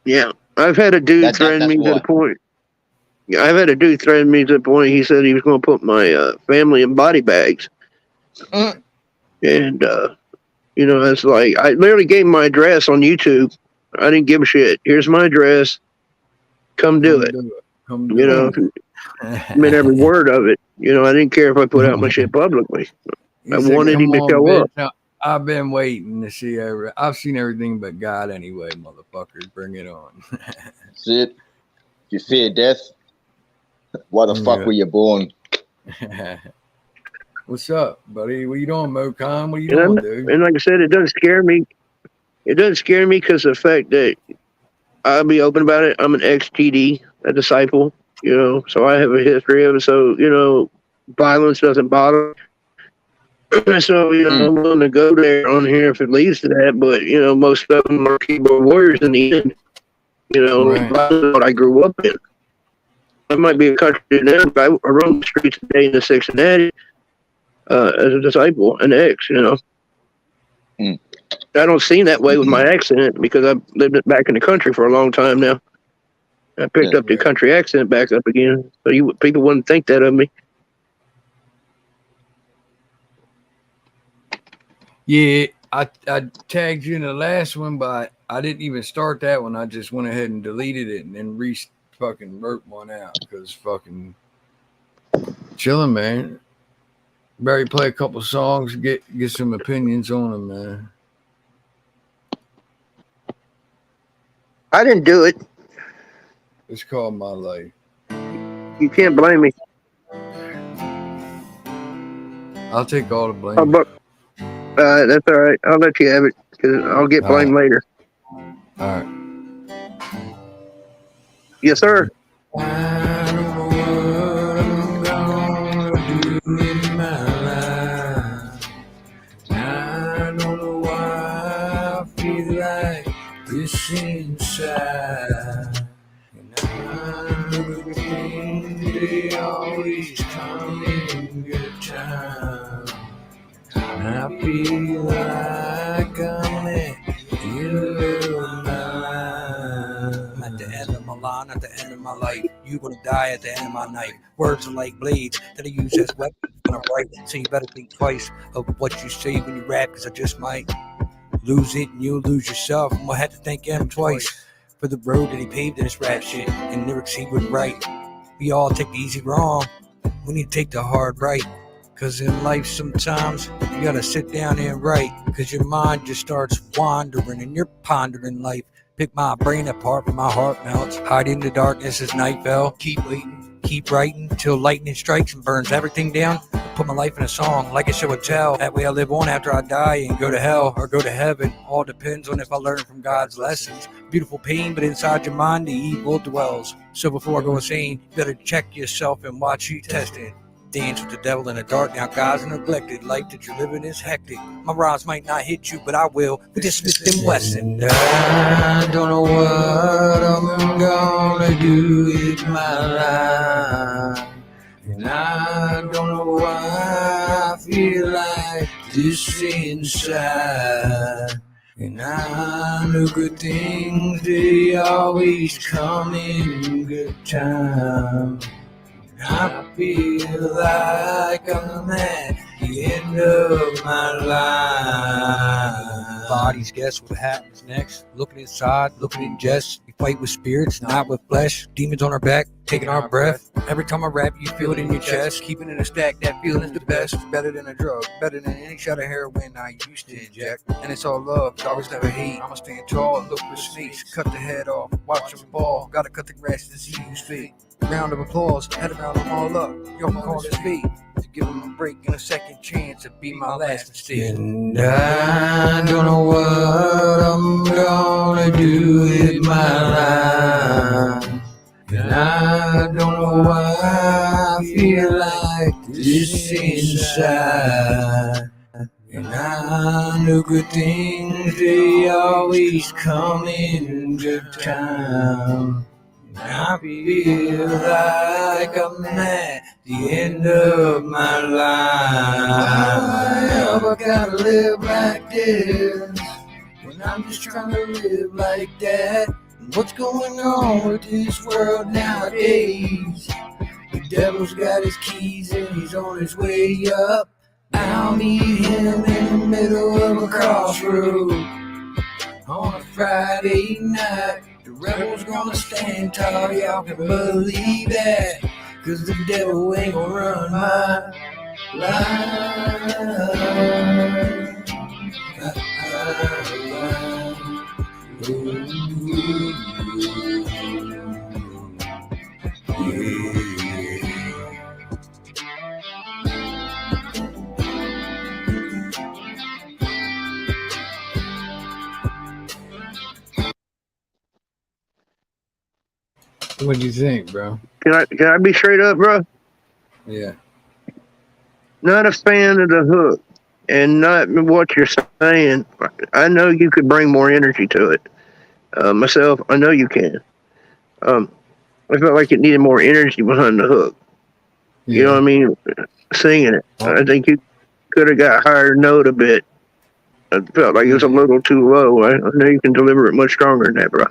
Yeah. I've had a dude threaten me to the point. Yeah, I've had a dude threaten me to the point. He said he was going to put my family in body bags. And, you know, it's like, I literally gave him my address on YouTube. I didn't give a shit. Here's my address. Come do it. You know, I mean, every word of it. You know, I didn't care if I put out my shit publicly. I wanted him to show up. I've been waiting to see I've seen everything but God anyway, motherfuckers. Bring it on. That's it. You fear death? Why the fuck were you born? What's up, buddy? What you doing, Mocon? What are you doing, dude? And like I said, it doesn't scare me. It doesn't scare me because of the fact that I'll be open about it. I'm an ex-TD, a disciple, so I have a history of it. So, violence doesn't bother me. So, I'm willing to go there on here if it leads to that. But, most of them are keyboard warriors in the end. Right. What I grew up in. I might be a country now, but I roam the streets today in the Cincinnati as a disciple, an ex, I don't seem that way with my accent because I've lived back in the country for a long time now. I picked up the country accent back up again, so people wouldn't think that of me. Yeah, I tagged you in the last one, but I didn't even start that one. I just went ahead and deleted it and then fucking wrote one out because fucking chilling, man. Barry, play a couple songs, get some opinions on them, man. I didn't do it. It's called My Life. You can't blame me. I'll take all the blame. That's all right. I'll let you have it because I'll get blamed later. All right. Yes, sir. I don't know what I'm gonna do in my life. I don't know why I feel like this inside. And I know things they always come in good time. I feel like I'm at the end of my life. At the end of my line, at the end of my life, you gonna die at the end of my night. Words are like blades that I use as weapons when I write, so you better think twice of what you say when you rap, cause I just might lose it and you'll lose yourself. I'm gonna have to thank him twice for the road that he paved in this rap shit and lyrics he would write. We all take the easy wrong, we need to take the hard right. Cause in life sometimes you gotta sit down and write, cause your mind just starts wandering and you're pondering life. Pick my brain apart from my heart melts. Hide in the darkness as night fell. Keep waiting, keep writing till lightning strikes and burns everything down. Put my life in a song like a show and tell. That way I live on after I die and go to hell or go to heaven. All depends on if I learn from God's lessons. Beautiful pain, but inside your mind the evil dwells. So before I go insane, you better check yourself and watch you testing. Dance with the devil in the dark. Now God's neglected. Life that you're living is hectic. My rhymes might not hit you, but I will with this Smith & Wesson. I don't know what I'm gonna do with my life. And I don't know why I feel like this inside. And I know good things, they always come in good time. I feel like I'm at the end of my life. Bodies guess what happens next. Looking inside, looking in jest. We fight with spirits, not with flesh. Demons on our back, taking our breath. Every time I rap, you feel it in your chest. Keeping it in a stack, that feeling is the best. Better than a drug, better than any shot of heroin I used to inject. And it's all love, dogs never hate. I'ma stand tall, look for snakes. Cut the head off, watch them fall. Gotta cut the grass to see who's fake. Round of applause, head around them all up. Yo, I'm call this fate to give them a break and a second chance to be my last mistake. And I don't know what I'm gonna do with my life. And I don't know why I feel like this inside. And I know good things, they always come in good time. I feel like I'm at the end of my life. I gotta live like this when I'm just trying to live like that. What's going on with this world nowadays? The devil's got his keys and he's on his way up. I'll meet him in the middle of a crossroad on a Friday night. The rebels gonna stand tall, y'all can believe that. Cause the devil ain't gonna run my What do you think, bro? Can I be straight up, bro? Yeah. Not a fan of the hook, and not what you're saying. I know you could bring more energy to it. Myself, I know you can. I felt like it needed more energy behind the hook. Yeah. You know what I mean? Singing it. I think you could have got higher note a bit. I felt like it was a little too low. I know you can deliver it much stronger than that, bro.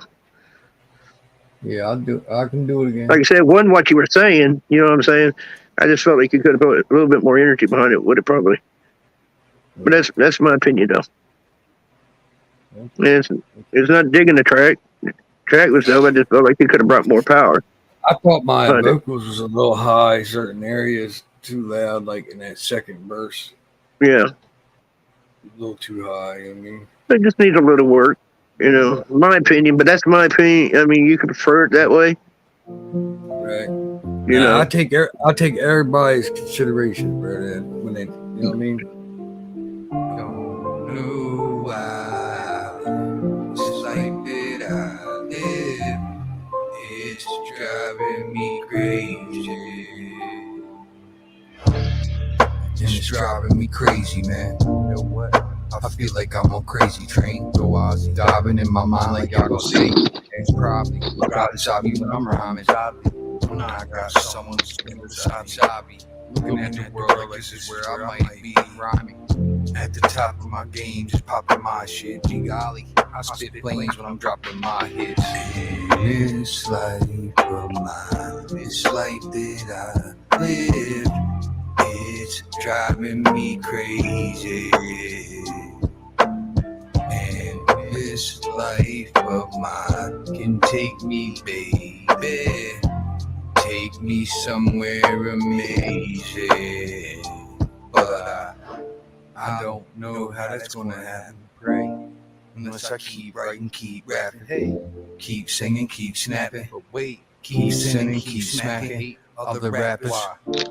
Yeah, I can do it again. Like I said, wasn't what you were saying. You know what I'm saying? I just felt like you could have put a little bit more energy behind it. Would it probably? But that's my opinion, though. It's not digging the track. The track was dope. I just felt like you could have brought more power. I thought my vocals was a little high, certain areas too loud, like in that second verse. Yeah. A little too high, I mean. It just needs a little work, you know, my opinion, but that's my opinion. I mean, you could prefer it that way. Right. You know. I take everybody's consideration, bro, when they, you know what I mean? Don't know why this life that I live, it's driving me crazy. It's driving me crazy, man. You know what? I feel like I'm on crazy train. Go Ozzy, diving in my mind like y'all gon' say. It's probably right inside me when I'm rhyming. When I got someone spinning beside me. Looking at the world like this is where I might be rhyming. At the top of my game, just popping my shit. Gee golly, I spit flames when I'm dropping my hits. This life of mine, this life that I live, it's driving me crazy. And this life of mine can take me, baby. Take me somewhere amazing. But I don't know how that's gonna happen, right? Unless I keep writing, keep rapping, hey, keep singing, keep snapping. But wait, keep singing, keep smacking. Other rappers,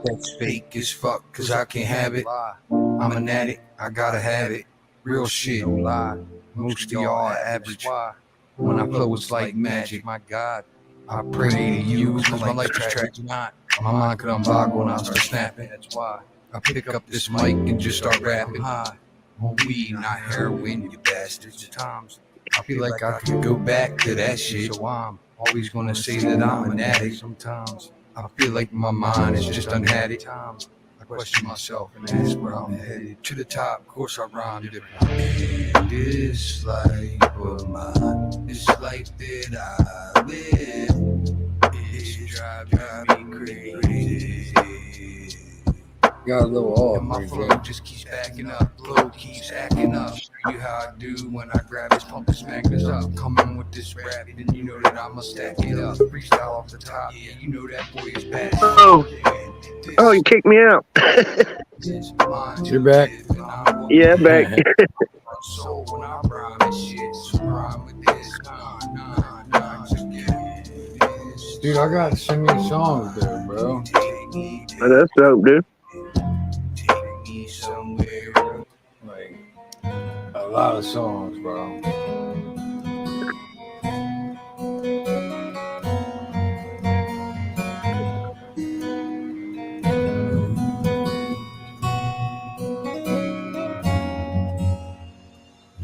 that's fake as fuck, cause I can't have it. I'm an addict, I gotta have it. Real shit, lie. Most of y'all are average. When I flow, it's like magic. My God, I pray to you, cause my life is tragic. Not my mind could unblock when I start snapping. That's why I pick up this mic and just start rapping. High on weed, not heroin, you bastards. At times, I feel like I could go back to that shit. So I'm always gonna say that I'm an addict. Sometimes I feel like my mind is just unhad it. Times I question myself and ask where I'm headed. To the top, of course I rhymed it. And this life of mine, this life that I live, it's driving me crazy. Got a little off. And my flow just keeps backing up, flow keeps acting up. Show you how I do when I grab this pump and smack this up. Coming with this rap, and you know that I'ma stack it up. Freestyle off the top, yeah, you know that boy is bad. Oh, you kicked me out. You're back. Yeah, back. So when I rhyme and shit, so rhyme with this, nah, just get it. Dude, I gotta sing me songs there, bro. Oh, that's dope, dude. Take me somewhere. Like a lot of songs, bro.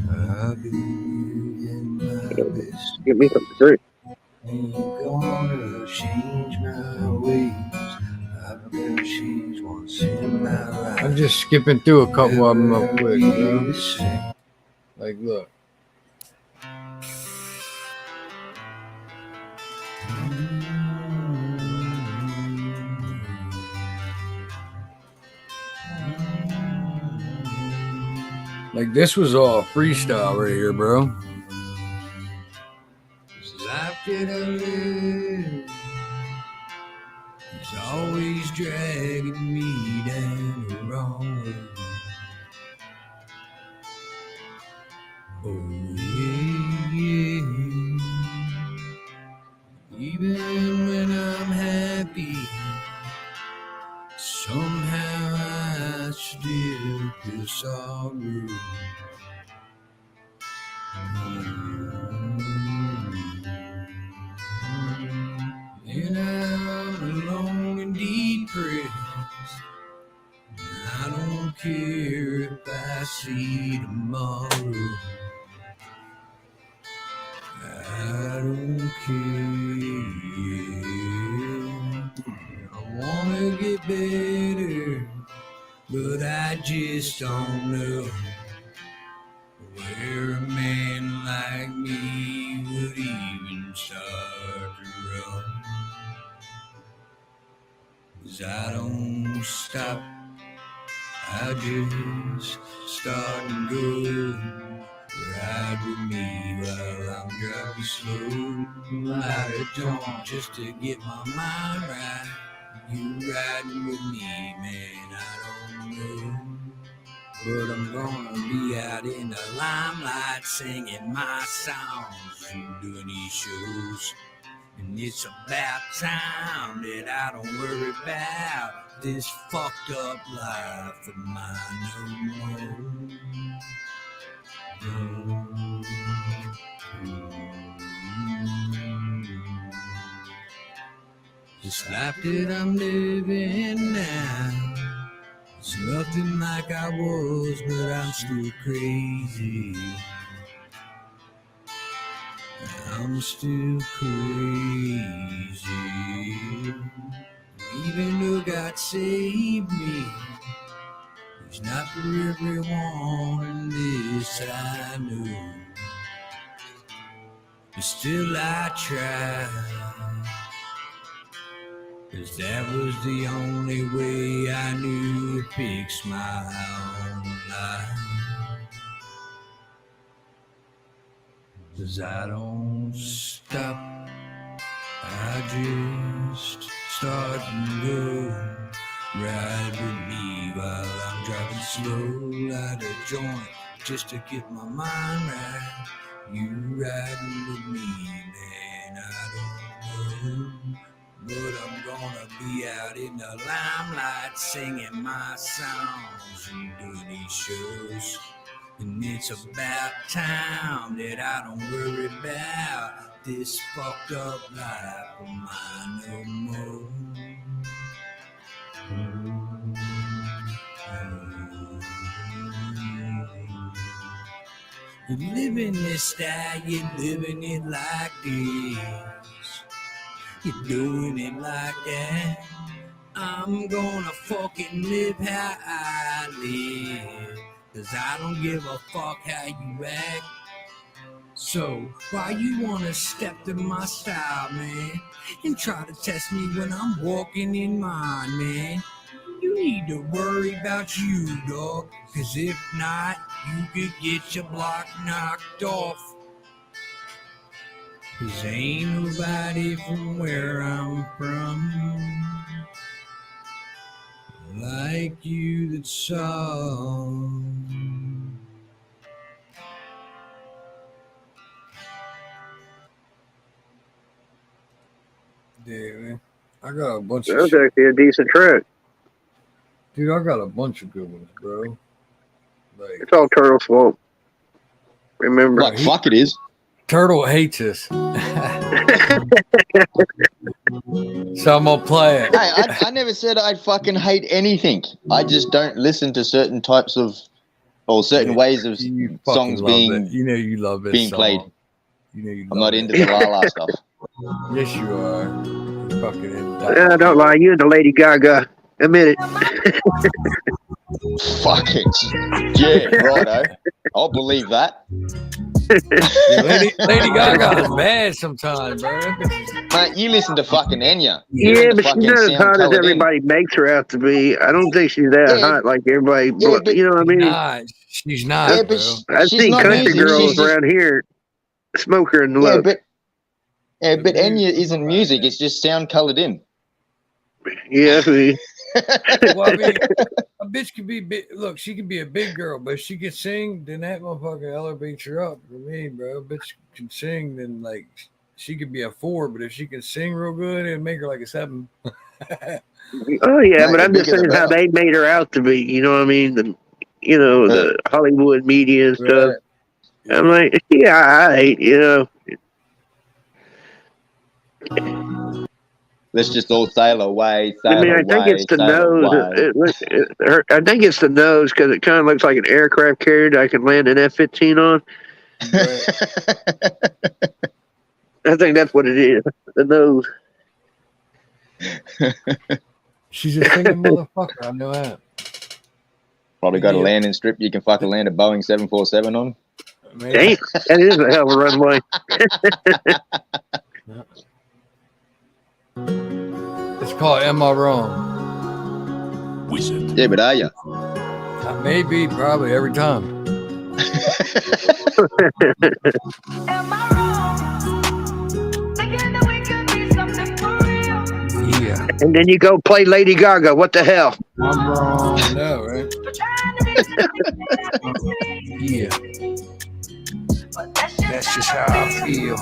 I've been in my best. Give me something to drink. Ain't gonna change my ways. I've been changed once in my life. I'm just skipping through a couple of them real quick, bro. Like, look. Like, this was all freestyle right here, bro. Life that I live is always dragging me down the wrong way. Oh yeah. Even when I'm happy, somehow I still feel sorrow. And I'm alone and depressed. I don't care if I see tomorrow. I don't care. I wanna get better, but I just don't know where a man like me would even start to run. 'Cause I don't stop, I just start and go. Ride with me while I'm driving slow. Light a joint just to get my mind right. You riding with me, man, I don't know. But I'm gonna be out in the limelight singing my songs and doing these shows. And it's about time that I don't worry about this fucked up life of mine no more. This life that I'm living now, it's nothing like I was, but I'm still crazy. I'm still crazy. Even though God saved me, He's not for everyone, and this I know. But still I try, 'cause that was the only way I knew to fix my own life. 'Cause I don't stop, I just start and go. Ride with me while I'm driving slow. Light a joint just to get my mind right. You riding with me, man, I don't know. But I'm gonna be out in the limelight singing my songs and doing these shows. And it's about time that I don't worry about this fucked up life of mine no more. You're living this style, you're living it like this. You're doing it like that. I'm gonna fucking live how I live. 'Cause I don't give a fuck how you act. So why you wanna step to my style, man? And try to test me when I'm walking in mine, man? You need to worry about you, dog. 'Cause if not, you could get your block knocked off. 'Cause ain't nobody from where I'm from like you that saw. Yeah, man. I got a bunch That of was shit. actually a decent track. Dude, I got a bunch of good ones, bro. Like, It's all Turtle's fault. Remember? Like, fuck it is. Turtle hates us. So I'm gonna play it. Hey, I never said I fucking hate anything. I just don't listen to certain types of, or certain ways of You songs love being it. You know you love this being song. played. You know you I'm love not it. into the la la stuff. Yes, you are. You fucking into Yeah, don't lie. You and the Lady Gaga. Admit it. Fuck it. Yeah, righto. I'll believe that. Lady Gaga is bad sometimes, bro. Mate, you listen to fucking Enya. Yeah, but she's not as hot as everybody makes her out to be. I don't think she's that hot like everybody. Yeah, but you know what I mean? She's not. Yeah, but I've she's seen not country music. girls She's just, around here smoke her in the yeah, look. but Enya isn't music. It's just sound colored in. Yeah, I mean. Well, I mean, a bitch can be big. Look, she can be a big girl, but if she can sing, then that motherfucker elevates her up. For me, bro, a bitch can sing, then like she could be a 4, but if she can sing real good, it'd make her like a 7. Oh yeah, but I'm just saying how they made her out to be. You know what I mean? The Hollywood media and stuff. Right. I'm like, yeah, I hate, Let's just all sail away, I sail mean, I think away, it's the sail nose. away. I think it's the nose because it kind of looks like an aircraft carrier that I can land an F-15 on. I think that's what it is. The nose. She's a singing motherfucker. I know that. Probably got a landing strip you can fucking land a Boeing 747 on. Damn, that is a hell of a runway. It's called Am I Wrong? Yeah, but are you? Maybe, probably every time. Yeah. And then you go play Lady Gaga. What the hell? I'm wrong. I know, right? Yeah. That's just how I feel.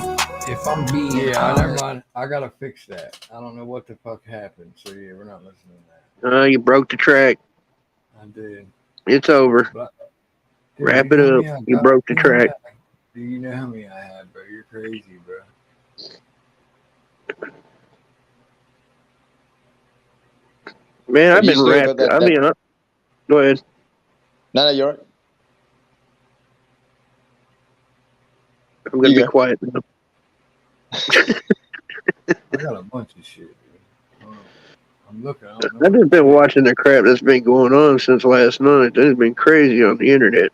If I'm being never mind. I gotta fix that. I don't know what the fuck happened. So yeah, we're not listening to that. You broke the track. I did. It's over. Dude, Wrap it up. You broke the track. Do you know how many I had, bro? You're crazy, bro. Man, I've been wrapped. Go ahead. No, you're right. I'm gonna be quiet now. I got a bunch of shit, dude. I'm looking. I've just been watching the crap that's been going on since last night. It's been crazy on the internet.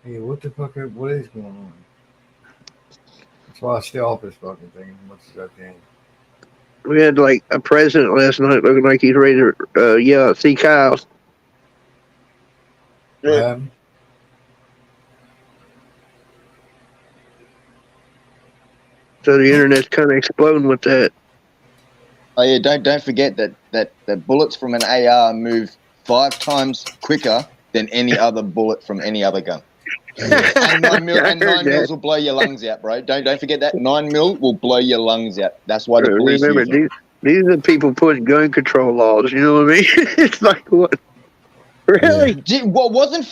Hey, what the fuck? What is going on? That's why I stay off this fucking thing as much as I can. We had like a president last night looking like he's ready to see Kyle. Yeah. So the internet's kind of exploding with that. Oh yeah, don't forget that bullets from an AR move 5 times quicker than any other bullet from any other gun. And 9 mils will blow your lungs out, bro. Don't forget that 9 mil will blow your lungs out. That's why the police remember use them. these are the people putting gun control laws. You know what I mean? It's like what? Really? Yeah. Wasn't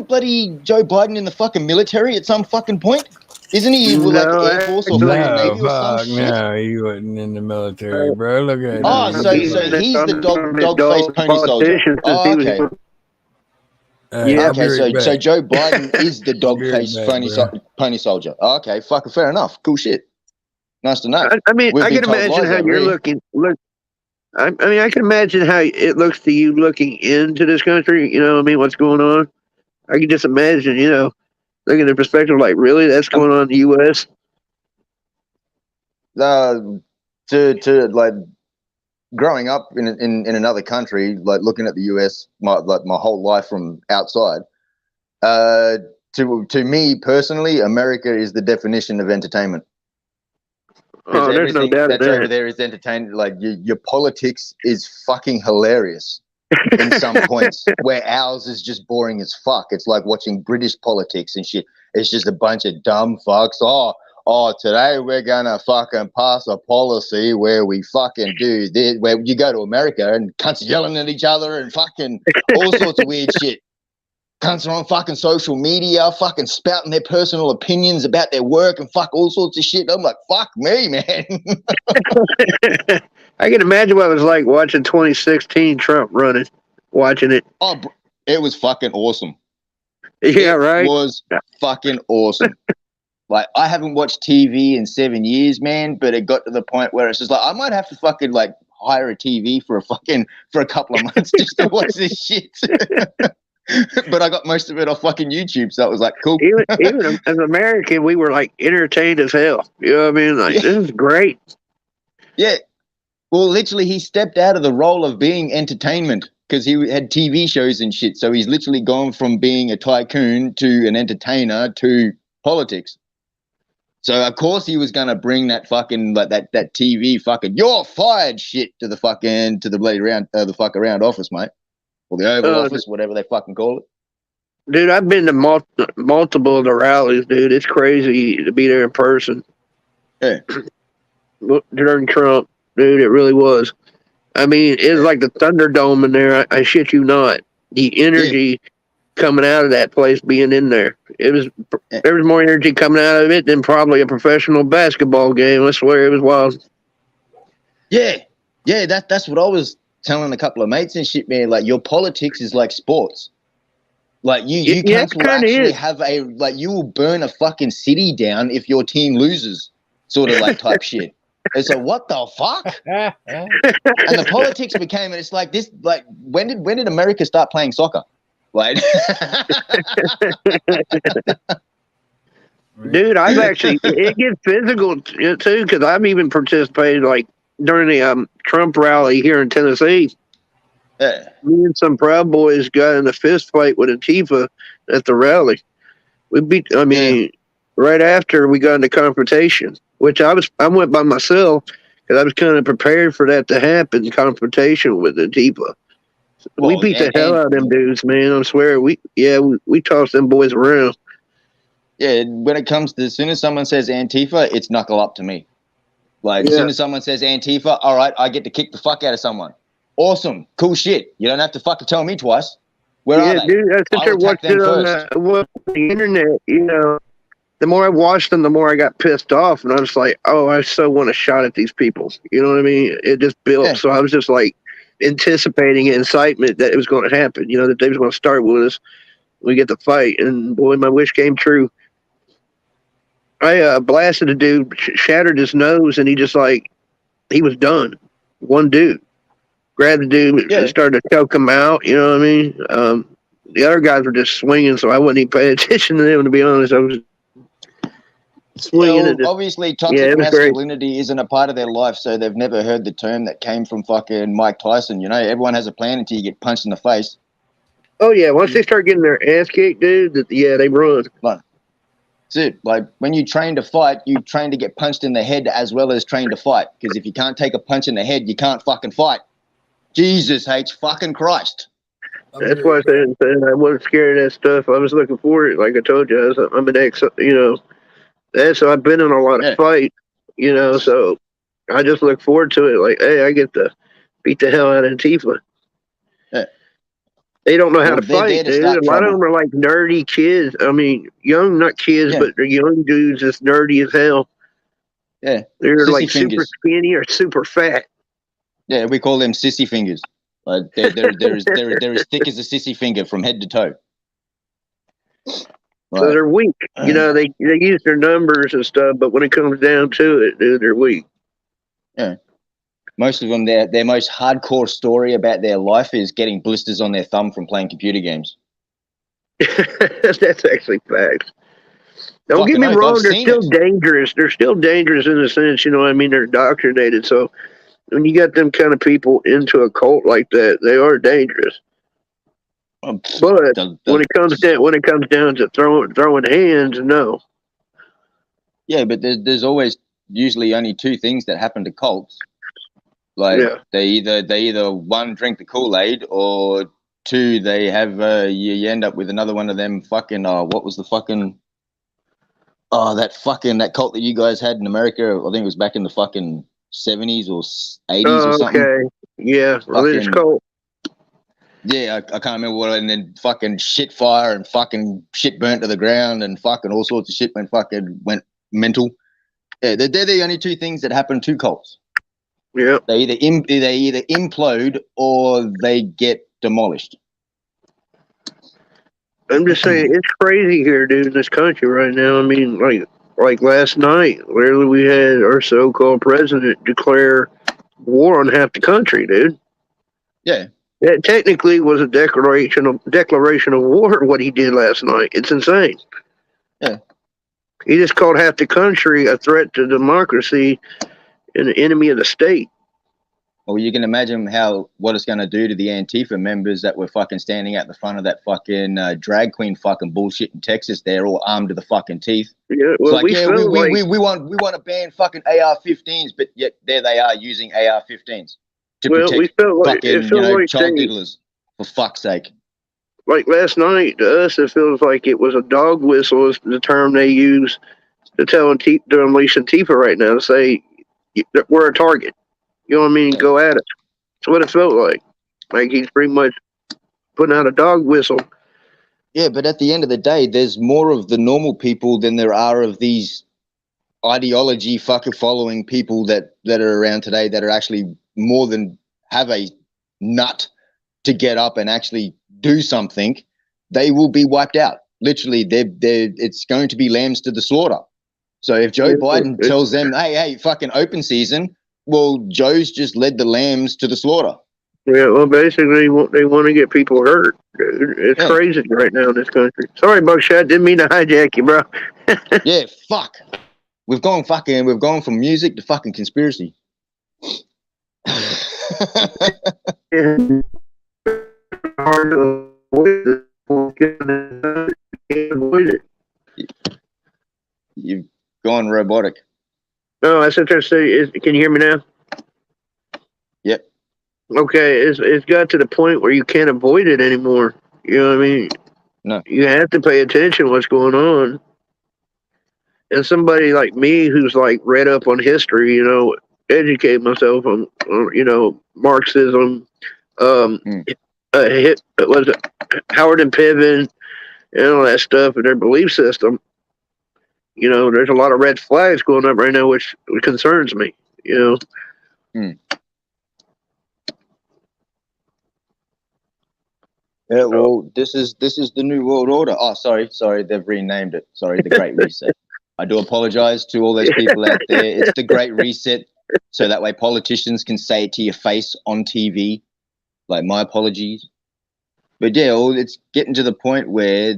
bloody Joe Biden in the fucking military at some fucking point? Isn't he like Air Force or fucking Navy or some shit? No, he wasn't in the military, bro. Look at him. Oh, so he's the dog-faced pony soldier. Oh, okay. So Joe Biden is the dog-faced pony soldier. Oh, okay, fucking fair enough. Cool shit. Nice to know. I mean, I can imagine how you're looking. I mean, I can imagine how it looks to you looking into this country. You know what I mean? What's going on? I can just imagine, looking at the perspective, like, really? That's going on in the U.S.? To like growing up in another country, like looking at the U.S. my whole life from outside. To me personally, America is the definition of entertainment. Oh, there's no doubt that's over there is entertainment. Like your politics is fucking hilarious in some points, where ours is just boring as fuck. It's like watching British politics and shit. It's just a bunch of dumb fucks. Oh, today we're gonna fucking pass a policy where we fucking do this. Where you go to America and cunts yelling at each other and fucking all sorts of weird shit. Cunts are on fucking social media, fucking spouting their personal opinions about their work and fuck all sorts of shit. I'm like, fuck me, man. I can imagine what it was like watching 2016 Trump running, watching it. Oh, it was fucking awesome. Yeah, right? It was fucking awesome. Like, I haven't watched TV in 7 years, man, but it got to the point where it's just like, I might have to fucking like hire a TV for a couple of months just to watch this shit. But I got most of it off fucking YouTube, so it was like, cool. Even as an American, we were like entertained as hell. You know what I mean? Like, This is great. Yeah. Well, literally, he stepped out of the role of being entertainment because he had TV shows and shit. So he's literally gone from being a tycoon to an entertainer to politics. So of course he was gonna bring that fucking like that TV fucking you're fired shit to the bloody the fuck around office, mate. Or the Oval Office, whatever they fucking call it. Dude, I've been to multiple of the rallies, dude. It's crazy to be there in person. Yeah. During Trump, dude, it really was. I mean, it's like the Thunderdome in there. I shit you not. The energy coming out of that place being in there. There was more energy coming out of it than probably a professional basketball game. I swear it was wild. Yeah, that's what I was telling a couple of mates and shit, man. Like, your politics is like sports. Like, you Yeah, cunts it will kind of actually is. have you will burn a fucking city down if your team loses, sort of like type shit. It's like, what the fuck? And the politics became, and it's like this, like, when did America start playing soccer? Like, Dude, I've actually, it gets physical too, because I've even participated, like, during the Trump rally here in Tennessee. Yeah. Me and some Proud Boys got in a fist fight with Antifa at the rally. We beat, right after we got into confrontation, which I went by myself because I was kind of prepared for that to happen, confrontation with Antifa. We beat the hell out of them dudes, man. I swear. We tossed them boys around. Yeah, when it comes to, as soon as someone says Antifa, it's knuckle up to me. Like, as soon as someone says Antifa, all right, I get to kick the fuck out of someone. Awesome, cool shit. You don't have to fucking tell me twice. Where are they? Dude, I sit there watching it on the internet. You know, the more I watched them, the more I got pissed off, and I was like, "Oh, I so want a shot at these people." You know what I mean? It just built. Yeah. So I was just like anticipating incitement that it was going to happen. You know, that they was going to start with us. We get the fight, and boy, my wish came true. I blasted a dude, shattered his nose, and he was done. One dude grabbed the dude and started to choke him out. You know what I mean? The other guys were just swinging, so I wouldn't even pay attention to them, to be honest. I was swinging. Obviously, toxic masculinity isn't a part of their life, so they've never heard the term that came from fucking Mike Tyson. You know, everyone has a plan until you get punched in the face. Oh, yeah. Once they start getting their ass kicked, dude, they run. That's it. Like, when you train to fight, you train to get punched in the head as well as train to fight. Because if you can't take a punch in the head, you can't fucking fight. Jesus H fucking Christ. That's why I said I wasn't scared of that stuff. I was looking forward. Like I told you, I'm an ex, so I've been in a lot of fights, so I just look forward to it. Like, hey, I get to beat the hell out of Antifa. Yeah. They don't know how to fight, dude. A lot of them are like nerdy kids. I mean, young, not kids, but they're young dudes that's nerdy as hell. Yeah. They're Sissy like fingers. super skinny or super fat. Yeah, we call them sissy fingers. Like, they're as thick as a sissy finger from head to toe. So they're weak. They use their numbers and stuff, but when it comes down to it, dude, they're weak. Yeah. Most of them, their most hardcore story about their life is getting blisters on their thumb from playing computer games. That's actually facts. Don't get me wrong, they're still dangerous. They're still dangerous in a sense, they're indoctrinated. So when you got them kind of people into a cult like that, they are dangerous. But when it comes down to throwing hands, no. Yeah, but there's always usually only two things that happen to cults. Like, they either one, drink the Kool-Aid, or two, they have you end up with another one of them fucking what was the fucking that cult that you guys had in America? I think it was back in the fucking 70s or 80s or something. Okay. Yeah, religious cult. Yeah, I can't remember what, and then fucking shit fire and fucking shit burnt to the ground and fucking all sorts of shit went mental. Yeah, they're the only two things that happen to cults. Yeah. They either implode or they get demolished. I'm just saying, it's crazy here, dude, in this country right now. I mean, like last night, literally we had our so-called president declare war on half the country, dude. Yeah. That technically was a declaration of war, what he did last night. It's insane. Yeah. He just called half the country a threat to democracy and an enemy of the state. Well, you can imagine what it's going to do to the Antifa members that were fucking standing at the front of that fucking drag queen fucking bullshit in Texas. They're all armed to the fucking teeth. Yeah, well, it's like, we want to ban fucking AR-15s, but yet there they are using AR-15s to protect fucking child diddlers. For fuck's sake. Like last night, to us, it feels like it was a dog whistle is the term they use to tell to unleash Antifa right now, to say we're a target. You know what I mean? Go at it. That's what it felt like. Like he's pretty much putting out a dog whistle. Yeah, but at the end of the day, there's more of the normal people than there are of these ideology fucking following people that are around today that are actually more than have a nut to get up and actually do something, they will be wiped out. Literally, it's going to be lambs to the slaughter. So if Joe Biden tells them, hey, fucking open season, well, Joe's just led the lambs to the slaughter. Yeah, well, basically, they want to get people hurt. It's crazy right now in this country. Sorry, Buckshot, didn't mean to hijack you, bro. Yeah, fuck. We've gone from music to fucking conspiracy. Hard to avoid it. You've gone robotic. No, I said to say, can you hear me now? Yep. Okay, it's got to the point where you can't avoid it anymore. You know what I mean? No. You have to pay attention to what's going on. And somebody like me who's like read up on history, you know, educate myself on you know, Marxism, was it Howard and Piven, and all that stuff, and their belief system. You know, there's a lot of red flags going up right now, which concerns me. You know. Yeah, well, this is the new world order. Oh, sorry, they've renamed it. Sorry, the Great Reset. I do apologize to all those people out there. It's the Great Reset, so that way politicians can say it to your face on TV. Like, my apologies. But yeah, well, it's getting to the point where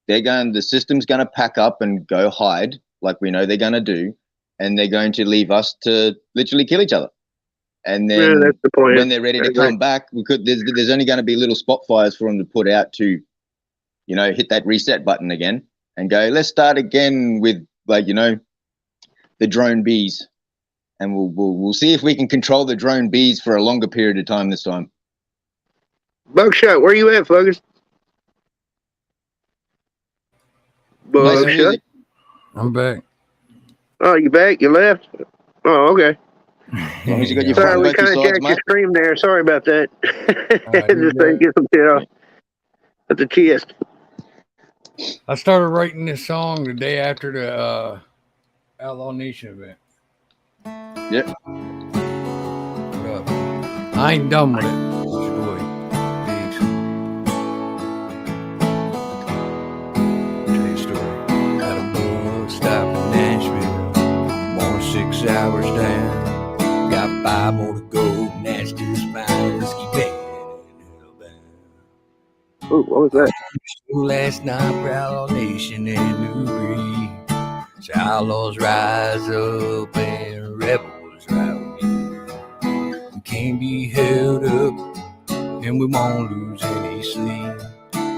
the system's going to pack up and go hide, like we know they're going to do, and they're going to leave us to literally kill each other. And then that's the point. When they're ready to come back, there's only going to be little spot fires for them to put out to, you know, hit that reset button again and go, let's start again with, like, you know, the drone bees. And we'll see if we can control the drone bees for a longer period of time this time. Buckshot, where you at, fuckers? Buckshot? I'm back. Oh, you back? You left? Oh, okay. As long as you got your Sorry, we phone kind of jacked your stream there. Sorry about that. Just to get some shit off at the chest. I started writing this song the day after the Outlaw Nation event. Yep. I ain't done with it. Stop in Nashville, more 6 hours down. Got 5 more to go, and that's just fine. Let's keep it. Ooh, what was that? Last night, Proud Nation in New Breed. So outlaws rise up and rebels rise in. We can't be held up, and we won't lose any sleep.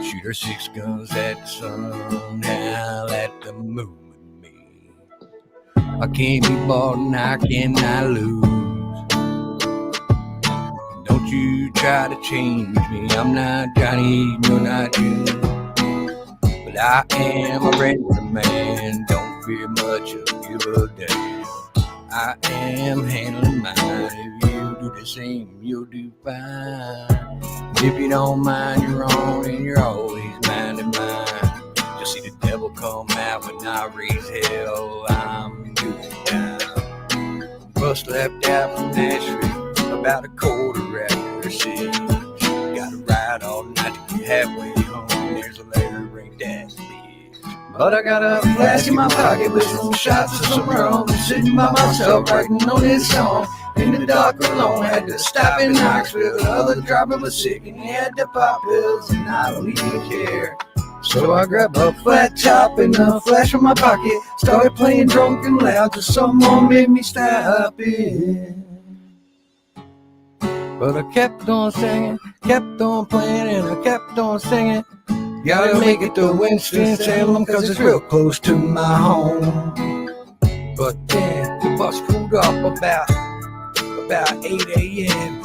Shoot our 6 guns at the sun, howl at the moon. I can't be bought and I cannot lose. Don't you try to change me. I'm not Johnny, you're not you. But I am a regular man. Don't fear much of give a damn. I am handling mine. If you do the same, you'll do fine. If you don't mind your own, and you're always minding mine. You'll see the devil come out when I raise hell. I'm doing time. Bus left out from Nashville, about a quarter after 6. Gotta ride all night to get halfway home. There's a letter right there, bitch. But I got a flask in my pocket with some shots of some rum. Sitting by myself writing on this song. In the dark alone, had to stop in Knoxville. The other driver was sick and he had to pop pills, and I don't even care. So I grabbed a flat top and a flash from my pocket. Started playing drunk and loud till someone made me stop it. But I kept on singing, kept on playing, and I kept on singing. Gotta make it to Winston-Salem, cause it's real close to my home. But then the bus pulled up about 8 a.m.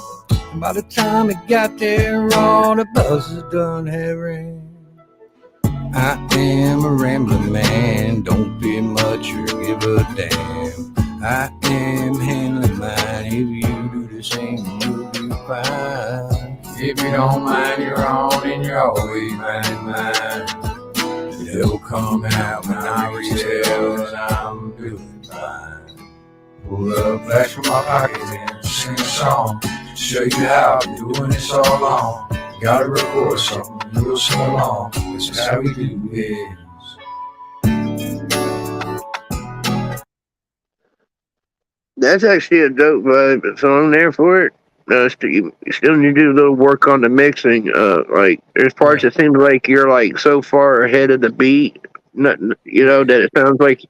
And by the time it got there, all the buses done had ring. I am a rambling man, don't be much or give a damn. I am handling mine, if you do the same, you'll do fine. If you don't mind your own, and you're always minding mine. They'll come out when I reach hell, and I'm doing fine. Pull up flash from my pocket and sing a song. Show you how I've been doing this all along. Gotta record something real so long. This is how we do this. That's actually a dope song there for it. You still need to do a little work on the mixing. Like there's parts that seem like you're like so far ahead of the beat, that it sounds like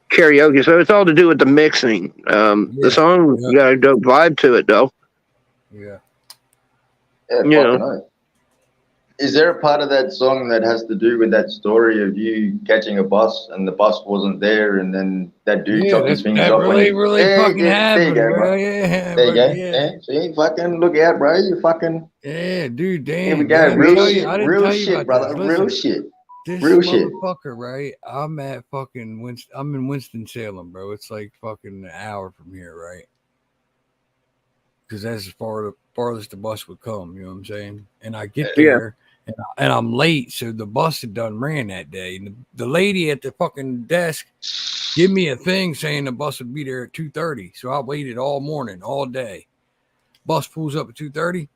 karaoke. So it's all to do with the mixing. The song got a dope vibe to it, though. Yeah. Yeah, fucking nice. Is there a part of that song that has to do with that story of you catching a bus and the bus wasn't there, and then that dude chopped his fingers off? Really fucking happened, there you go, bro. bro. Yeah, there you go. Yeah. See, fucking look out, bro. You fucking. Yeah, dude. Damn. Here we go. Real shit. Real shit, brother. Listen, real shit. This real shit. Motherfucker, right? I'm at fucking I'm in Winston-Salem, bro. It's like fucking an hour from here, right? Because that's as farthest the bus would come. You know what I'm saying? And I get there. And I'm late, so the bus had done ran that day. And the lady at the fucking desk give me a thing saying the bus would be there at 2:30. So I waited all morning, all day. Bus pulls up at 2:30.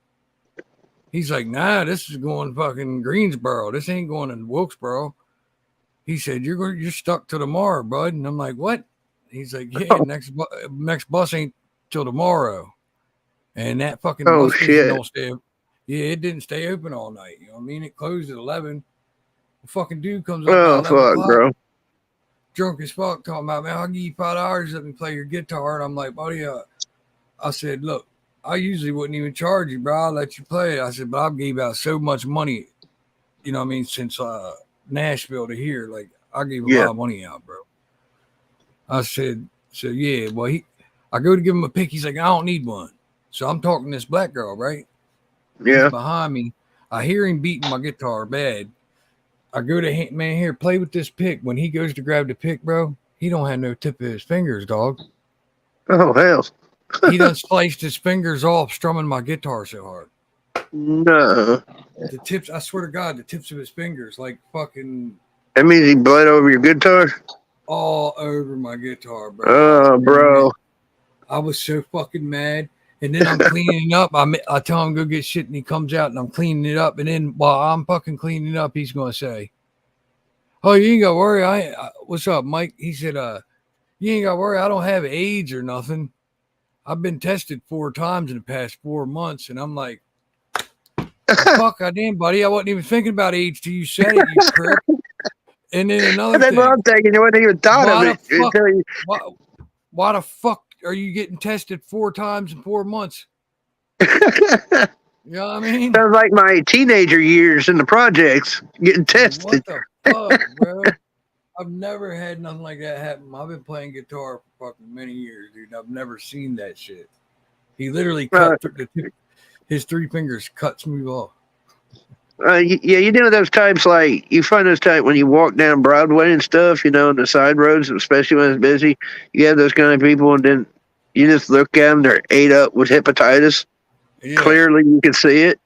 He's like, nah, this is going fucking Greensboro. This ain't going to Wilkesboro. He said, you're stuck till tomorrow, bud. And I'm like, what? He's like, yeah, next bus ain't till tomorrow. And that fucking bus don't stay. Yeah, it didn't stay open all night. You know what I mean? It closed at 11. The fucking dude comes up at 11 o'clock, bro. Drunk as fuck, talking about, man, I'll give you $5. Let me play your guitar. And I'm like, buddy, I said, look, I usually wouldn't even charge you, bro. I'll let you play it. I said, but I gave out so much money, you know what I mean, since Nashville to here. Like, I gave a lot of money out, bro. I said, yeah, well, I go to give him a pick. He's like, I don't need one. So I'm talking to this black girl, right? Yeah. He's behind me. I hear him beating my guitar bad. I go to him, man, here, play with this pick. When he goes to grab the pick, bro, he don't have no tip of his fingers, dog. Oh, hell. He done sliced his fingers off strumming my guitar so hard. No. The tips, I swear to God, the tips of his fingers, like fucking. That means he bled over your guitar? All over my guitar, bro. Oh, bro. I was so fucking mad. And then I'm cleaning up. I tell him go get shit, and he comes out, and I'm cleaning it up. And then while I'm fucking cleaning it up, he's gonna say, "Oh, you ain't gotta worry. What's up, Mike?" He said, "You ain't gotta worry. I don't have AIDS or nothing. I've been tested 4 times in the past 4 months." And I'm like, "Fuck, I didn't, buddy. I wasn't even thinking about AIDS till you said it, you prick." And then another thing. I'm thinking you wasn't even thought of it. Why the fuck are you getting tested 4 times in 4 months? You know what I mean? Sounds like my teenager years in the projects getting tested. What the fuck, bro? I've never had nothing like that happen. I've been playing guitar for fucking many years, dude. I've never seen that shit. He literally cut his 3 fingers cut smooth off. You know those types, like you find those types when you walk down Broadway and stuff, on the side roads, especially when it's busy. You have those kind of people, and then you just look at them; they're ate up with hepatitis. Yeah. Clearly, you can see it.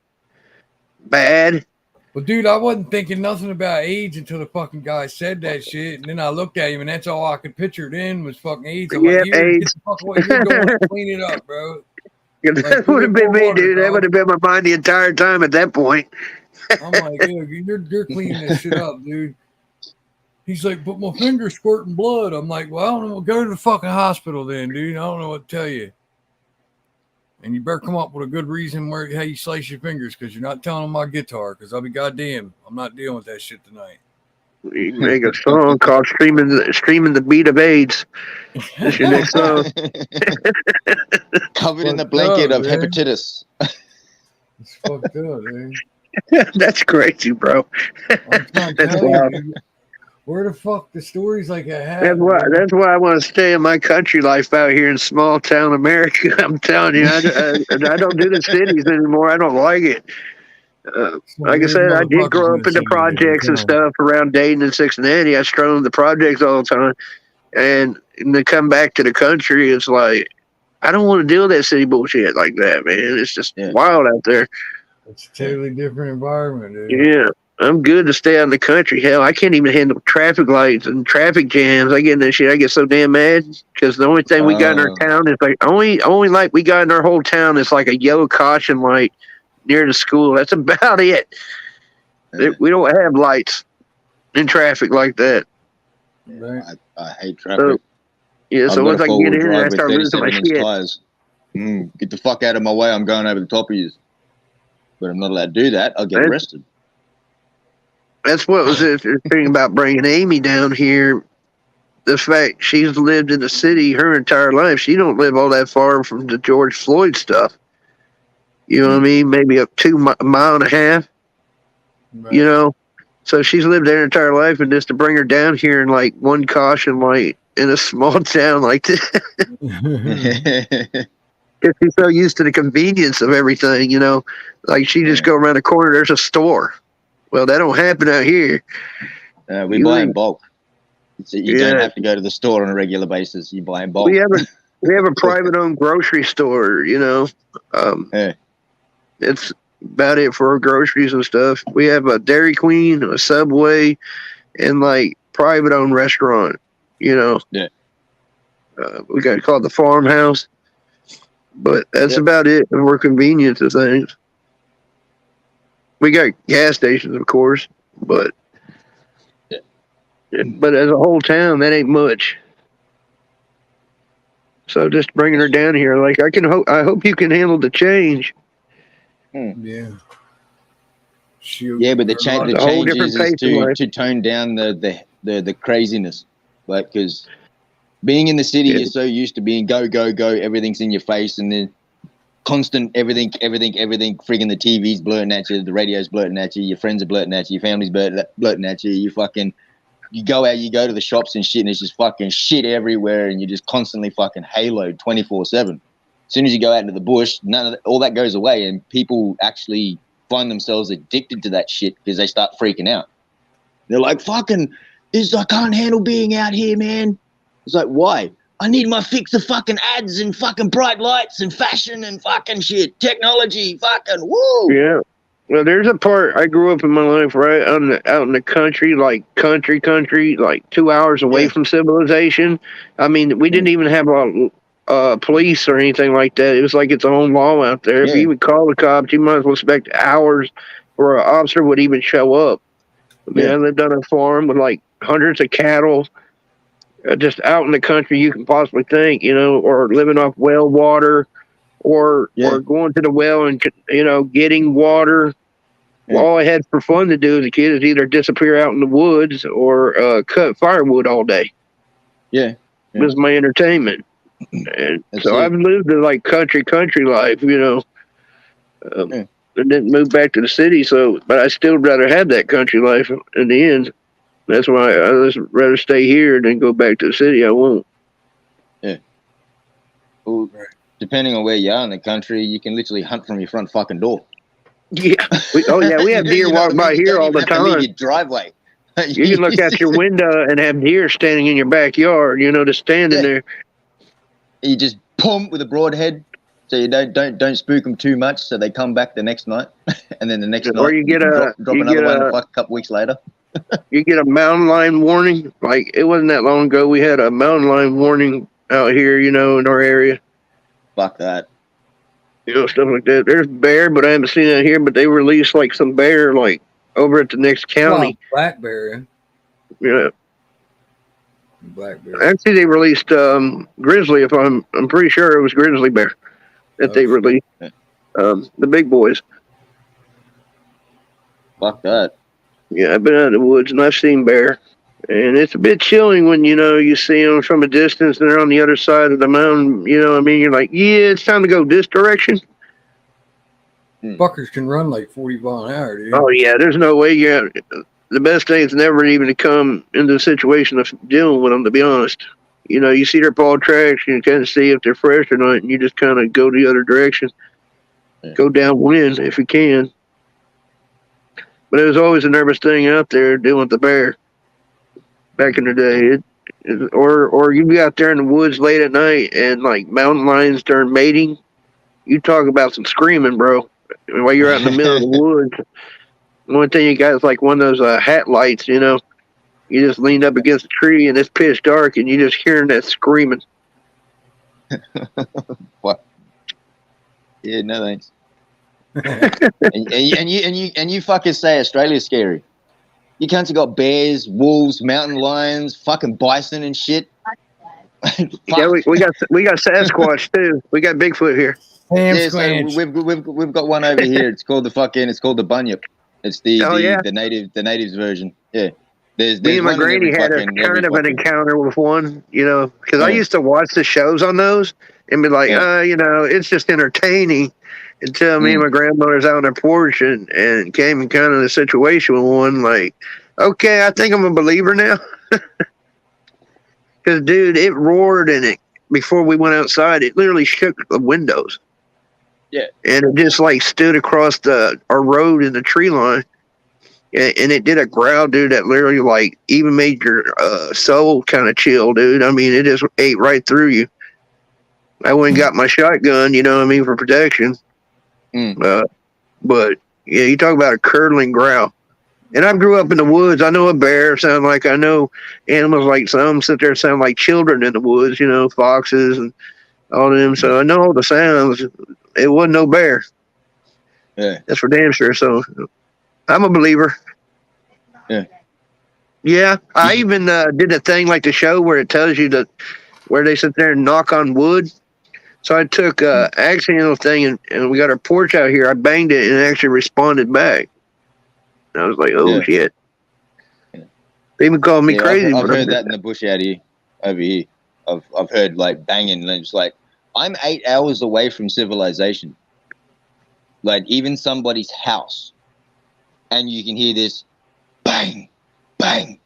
Bad. Well, dude, I wasn't thinking nothing about AIDS until the fucking guy said that shit, and then I looked at him, and that's all I could picture then was fucking AIDS. I'm like, AIDS. Get the fuck what you're doing, clean it up, bro. That would have been me, dude. That would have been my mind the entire time at that point. I'm like, you're cleaning this shit up, dude. He's like, but my finger's squirting blood. I'm like, well, I don't know. Go to the fucking hospital then, dude. I don't know what to tell you. And you better come up with a good reason how you slice your fingers, because you're not telling them my guitar, because I'll be goddamn. I'm not dealing with that shit tonight. You can make a song called Streaming the Beat of AIDS. That's your next song. Covered in the blanket of hepatitis. It's fucked up, man. That's crazy, bro. That's wild. Where the fuck the stories like I have? That's why I want to stay in my country life out here in small town America. I'm telling you, I don't do the cities anymore. I don't like it. Like I said, I did grow up in the projects and stuff around Dayton and Cincinnati. I strung the projects all the time, and to come back to the country, it's like I don't want to deal with that city bullshit like that, man. It's just wild out there. It's a totally different environment, dude. Yeah. I'm good to stay out in the country. Hell, I can't even handle traffic lights and traffic jams. I get in that shit. I get so damn mad because the only thing we got in our town is like only light we got in our whole town is like a yellow caution light near the school. That's about it. We don't have lights in traffic like that. I hate traffic. So once I get in, I start losing my shit. Tires. Get the fuck out of my way! I'm going over the top of you. But I'm not allowed to do that. I'll get arrested. That's what was the thing about bringing Amy down here. The fact she's lived in the city her entire life. She don't live all that far from the George Floyd stuff. You know what I mean? Maybe a mile and a half. Right. You know? So she's lived there her entire life, and just to bring her down here in like one caution light in a small town like this. She's so used to the convenience of everything, you know. Like she just go around the corner, there's a store. Well, that don't happen out here. We buy in bulk. You don't have to go to the store on a regular basis. You buy in bulk. We have a private owned grocery store, you know. It's about it for our groceries and stuff. We have a Dairy Queen, a Subway, and like private owned restaurant, you know. Yeah. We got it called the Farmhouse. But that's about it. And we're convenient to things. We got gas stations, of course, but as a whole town, that ain't much. So just bringing her down here, like I hope you can handle the change. Yeah. But the change is to tone down the craziness, like because. Being in the city, you're so used to being go, go, go. Everything's in your face, and then constant everything. Friggin' the TV's blurting at you, the radio's blurting at you, your friends are blurting at you, your family's blurting at you. You go out, you go to the shops and shit, and it's just fucking shit everywhere, and you're just constantly fucking haloed 24/7. As soon as you go out into the bush, all that goes away, and people actually find themselves addicted to that shit because they start freaking out. They're like, "Fucking, I can't handle being out here, man." It's like, why? I need my fix of fucking ads and fucking bright lights and fashion and fucking shit. Technology, fucking woo. Yeah. Well, there's a part I grew up in my life right out in the country, like country, like 2 hours away from civilization. I mean, we didn't even have police or anything like that. It was like its own law out there. If you would call the cops, you might as well expect hours before an officer would even show up. I mean, I lived on a farm with like hundreds of cattle. Just out in the country you can possibly think, you know, or living off well water or going to the well and, you know, getting water. Well, all I had for fun to do as a kid is either disappear out in the woods or cut firewood all day. It was my entertainment. And so I've lived a like country life, you know. I didn't move back to the city, but I still rather have that country life in the end. That's why I just rather stay here than go back to the city. I won't. Yeah. Well, depending on where you are in the country, you can literally hunt from your front fucking door. Yeah. We have deer walk by here all the time. Leave your driveway. You can look out your window and have deer standing in your backyard. You know, just standing there. You just pump with a broadhead, so you don't spook them too much, so they come back the next night, and then the next night you get drop another one a couple weeks later. You get a mountain lion warning. Like, it wasn't that long ago we had a mountain lion warning out here, you know, in our area. Fuck that. You know, stuff like that. There's bear, but I haven't seen that here. But they released like some bear, like over at the next county. Black bear. Yeah. Black bear. Actually, they released grizzly. If I'm pretty sure it was grizzly bear that they released. The big boys. Fuck that. Yeah, I've been out in the woods and I've seen bear, and it's a bit chilling when you see them from a distance and they're on the other side of the mountain. You know what I mean? You're like, yeah, it's time to go this direction. Fuckers can run like 40 miles an hour, dude. Oh yeah, there's no way. The best thing is never even to come into the situation of dealing with them. To be honest, you know, you see their paw tracks, you kind of see if they're fresh or not, and you just kind of go the other direction, go downwind if you can. But it was always a nervous thing out there dealing with the bear back in the day. Or you'd be out there in the woods late at night and like mountain lions during mating. You talk about some screaming, bro. While you're out in the middle of the woods. The only thing you got is like one of those hat lights, you know. You just leaned up against a tree and it's pitch dark and you just hearing that screaming. What? Yeah, no thanks. and you fucking say Australia's scary. You cunts have got bears, wolves, mountain lions, fucking bison and shit. Yeah, we got Sasquatch too. We got Bigfoot here. Yeah, so we've got one over here. It's called the bunyip. It's the natives version. Yeah. There's Me and my one in granny every had fucking kind of an encounter with one, you know, because I used to watch the shows on those and be like, you know, it's just entertaining. Until me and my grandmother's out on their porch and came in kind of a situation with one, like, okay, I think I'm a believer now. Because, dude, it roared and it before we went outside, it literally shook the windows. Yeah. And it just like stood across our road in the tree line. And it did a growl, dude, that literally like even made your soul kind of chill, dude. I mean, it just ate right through you. I went and got my shotgun, you know what I mean, for protection. But yeah, you talk about a curdling growl. And I grew up in the woods. I know a bear sound like, I know animals like some sit there sound like children in the woods, you know, foxes and all of them. So I know all the sounds. It wasn't no bear. Yeah. That's for damn sure. So I'm a believer. Yeah. Yeah. I even did a thing like the show where it tells you that where they sit there and knock on wood. So I took accidental thing and we got our porch out here. I banged it and it actually responded back. And I was like, oh shit. They even called me crazy. I've heard that in the bush out here, over here. I've heard like banging and it's like, I'm 8 hours away from civilization. Like even somebody's house. And you can hear this bang, bang,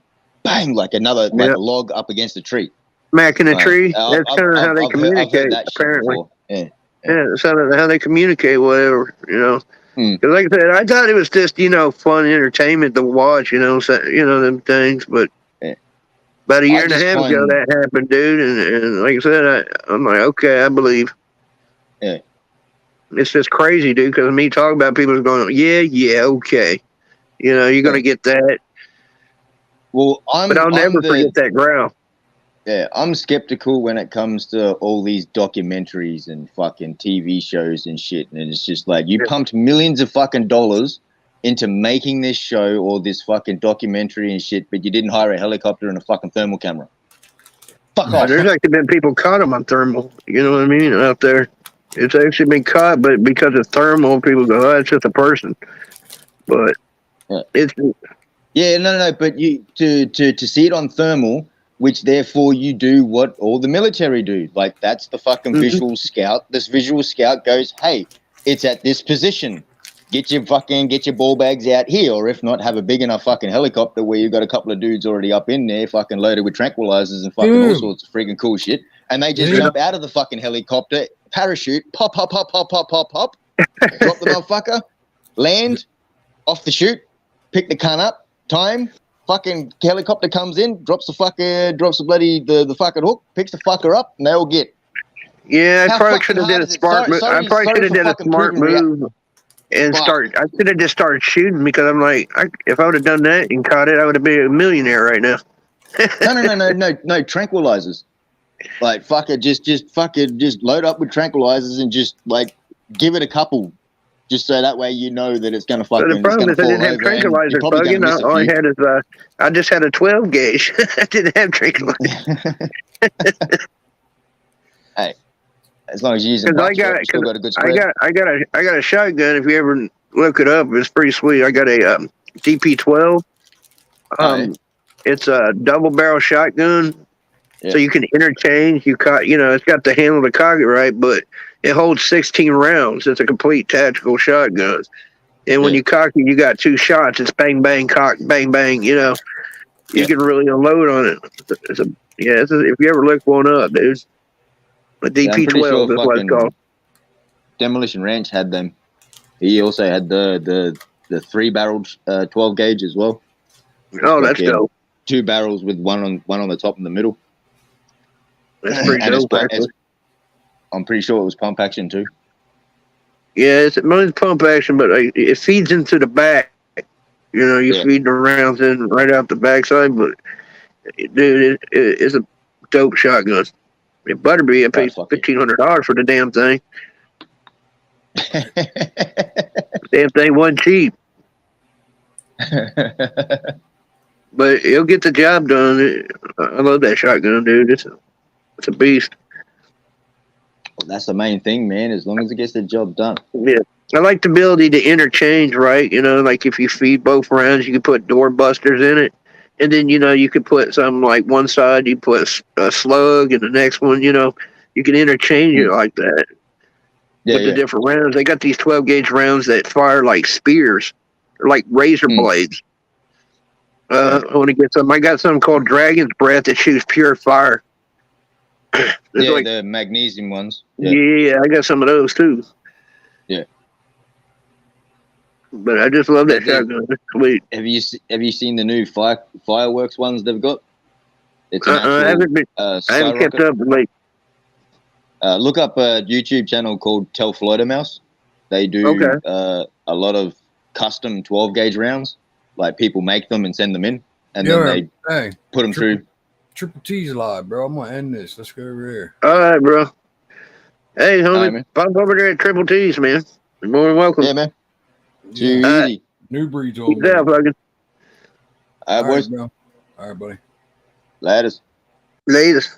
bang, like a log up against a tree. Smacking a tree. That's kind of how they communicate, apparently. Yeah, that's how they communicate, whatever, you know. Because like I said, I thought it was just, you know, fun entertainment to watch, you know, them things. But about a year and a half ago, that happened, dude. And like I said, I'm like, okay, I believe. Yeah. It's just crazy, dude, because me talking about people going, yeah, okay. You know, you're going to get that. Well, but I'll never forget that growl. Yeah, I'm skeptical when it comes to all these documentaries and fucking TV shows and shit. And it's just like, you pumped millions of fucking dollars into making this show or this fucking documentary and shit, but you didn't hire a helicopter and a fucking thermal camera. Fuck off. There's actually been people caught them on thermal, you know what I mean, out there. It's actually been caught, but because of thermal, people go, oh, it's just a person. But it's... Yeah, no, but you to see it on thermal, which therefore you do what all the military do. Like, that's the fucking visual scout. This visual scout goes, hey, it's at this position. Get your ball bags out here, or if not, have a big enough fucking helicopter where you've got a couple of dudes already up in there, fucking loaded with tranquilizers and fucking all sorts of freaking cool shit. And they just jump out of the fucking helicopter, parachute, pop, drop the motherfucker, land, off the chute, pick the cunt up, time, fucking helicopter comes in, drops the fucking hook, picks the fucker up, and they all get. Yeah, I probably should have did a smart move. I probably should have did a smart move and I should have just started shooting because I'm like, if I would have done that and caught it, I would have been a millionaire right now. No, tranquilizers. Like, fuck it, just load up with tranquilizers and just like give it a couple. Just so that way you know that it's going to fucking. So the problem is I didn't have tranquilizers, bugging. All I had is I just had a 12 gauge. I didn't have tranquilizers. Hey, as long as you're using box, you still got a good spread. I got a shotgun. If you ever look it up, it's pretty sweet. I got a DP12. It's a double barrel shotgun, so you can interchange. It's got the handle to cock it right, but it holds 16 rounds. It's a complete tactical shotgun. And when you cock it, you got 2 shots. It's bang, bang, cock, bang, bang. You know, you can really unload on it. If you ever look one up, dude. A DP12 is what it's called. Demolition Ranch had them. He also had the 3-barreled 12 gauge as well. Oh, that's dope. 2 barrels with one on the top and the middle. That's pretty dope. I'm pretty sure it was pump action too. Yeah, mine's pump action, but it feeds into the back. You know, you Yeah. feed the rounds in right out the backside, but dude, it's a dope shotgun. It better be. I paid $1,500 for the damn thing. Damn thing wasn't cheap, but it'll get the job done. I love that shotgun, dude. It's a beast. Well, that's the main thing, man. As long as it gets the job done. Yeah. I like the ability to interchange, right? You know, like if you feed both rounds, you can put door busters in it. And then, you know, you could put something like one side, you put a slug, and the next one, you know, you can interchange it like that with the different rounds. They got these 12 gauge rounds that fire like spears or like razor blades. I want to get some. I got something called Dragon's Breath that shoots pure fire. Yeah, the magnesium ones. Yeah, I got some of those too. Yeah. But I just love that shotgun. It's sweet. Have you seen the new fireworks ones they've got? It's an I haven't kept up late. Look up a YouTube channel called Tell Floater Mouse. They do a lot of custom 12 gauge rounds. Like people make them and send them in, and then they put them through. Triple T's live, bro. I'm gonna end this. Let's go over here. All right, bro. Hey, homie, pop over there at Triple T's, man. You're more than welcome. Yeah, man. Too easy. New breeds on. Yeah, fucking. All right, boys. Bro. All right, buddy. Latest. Latest.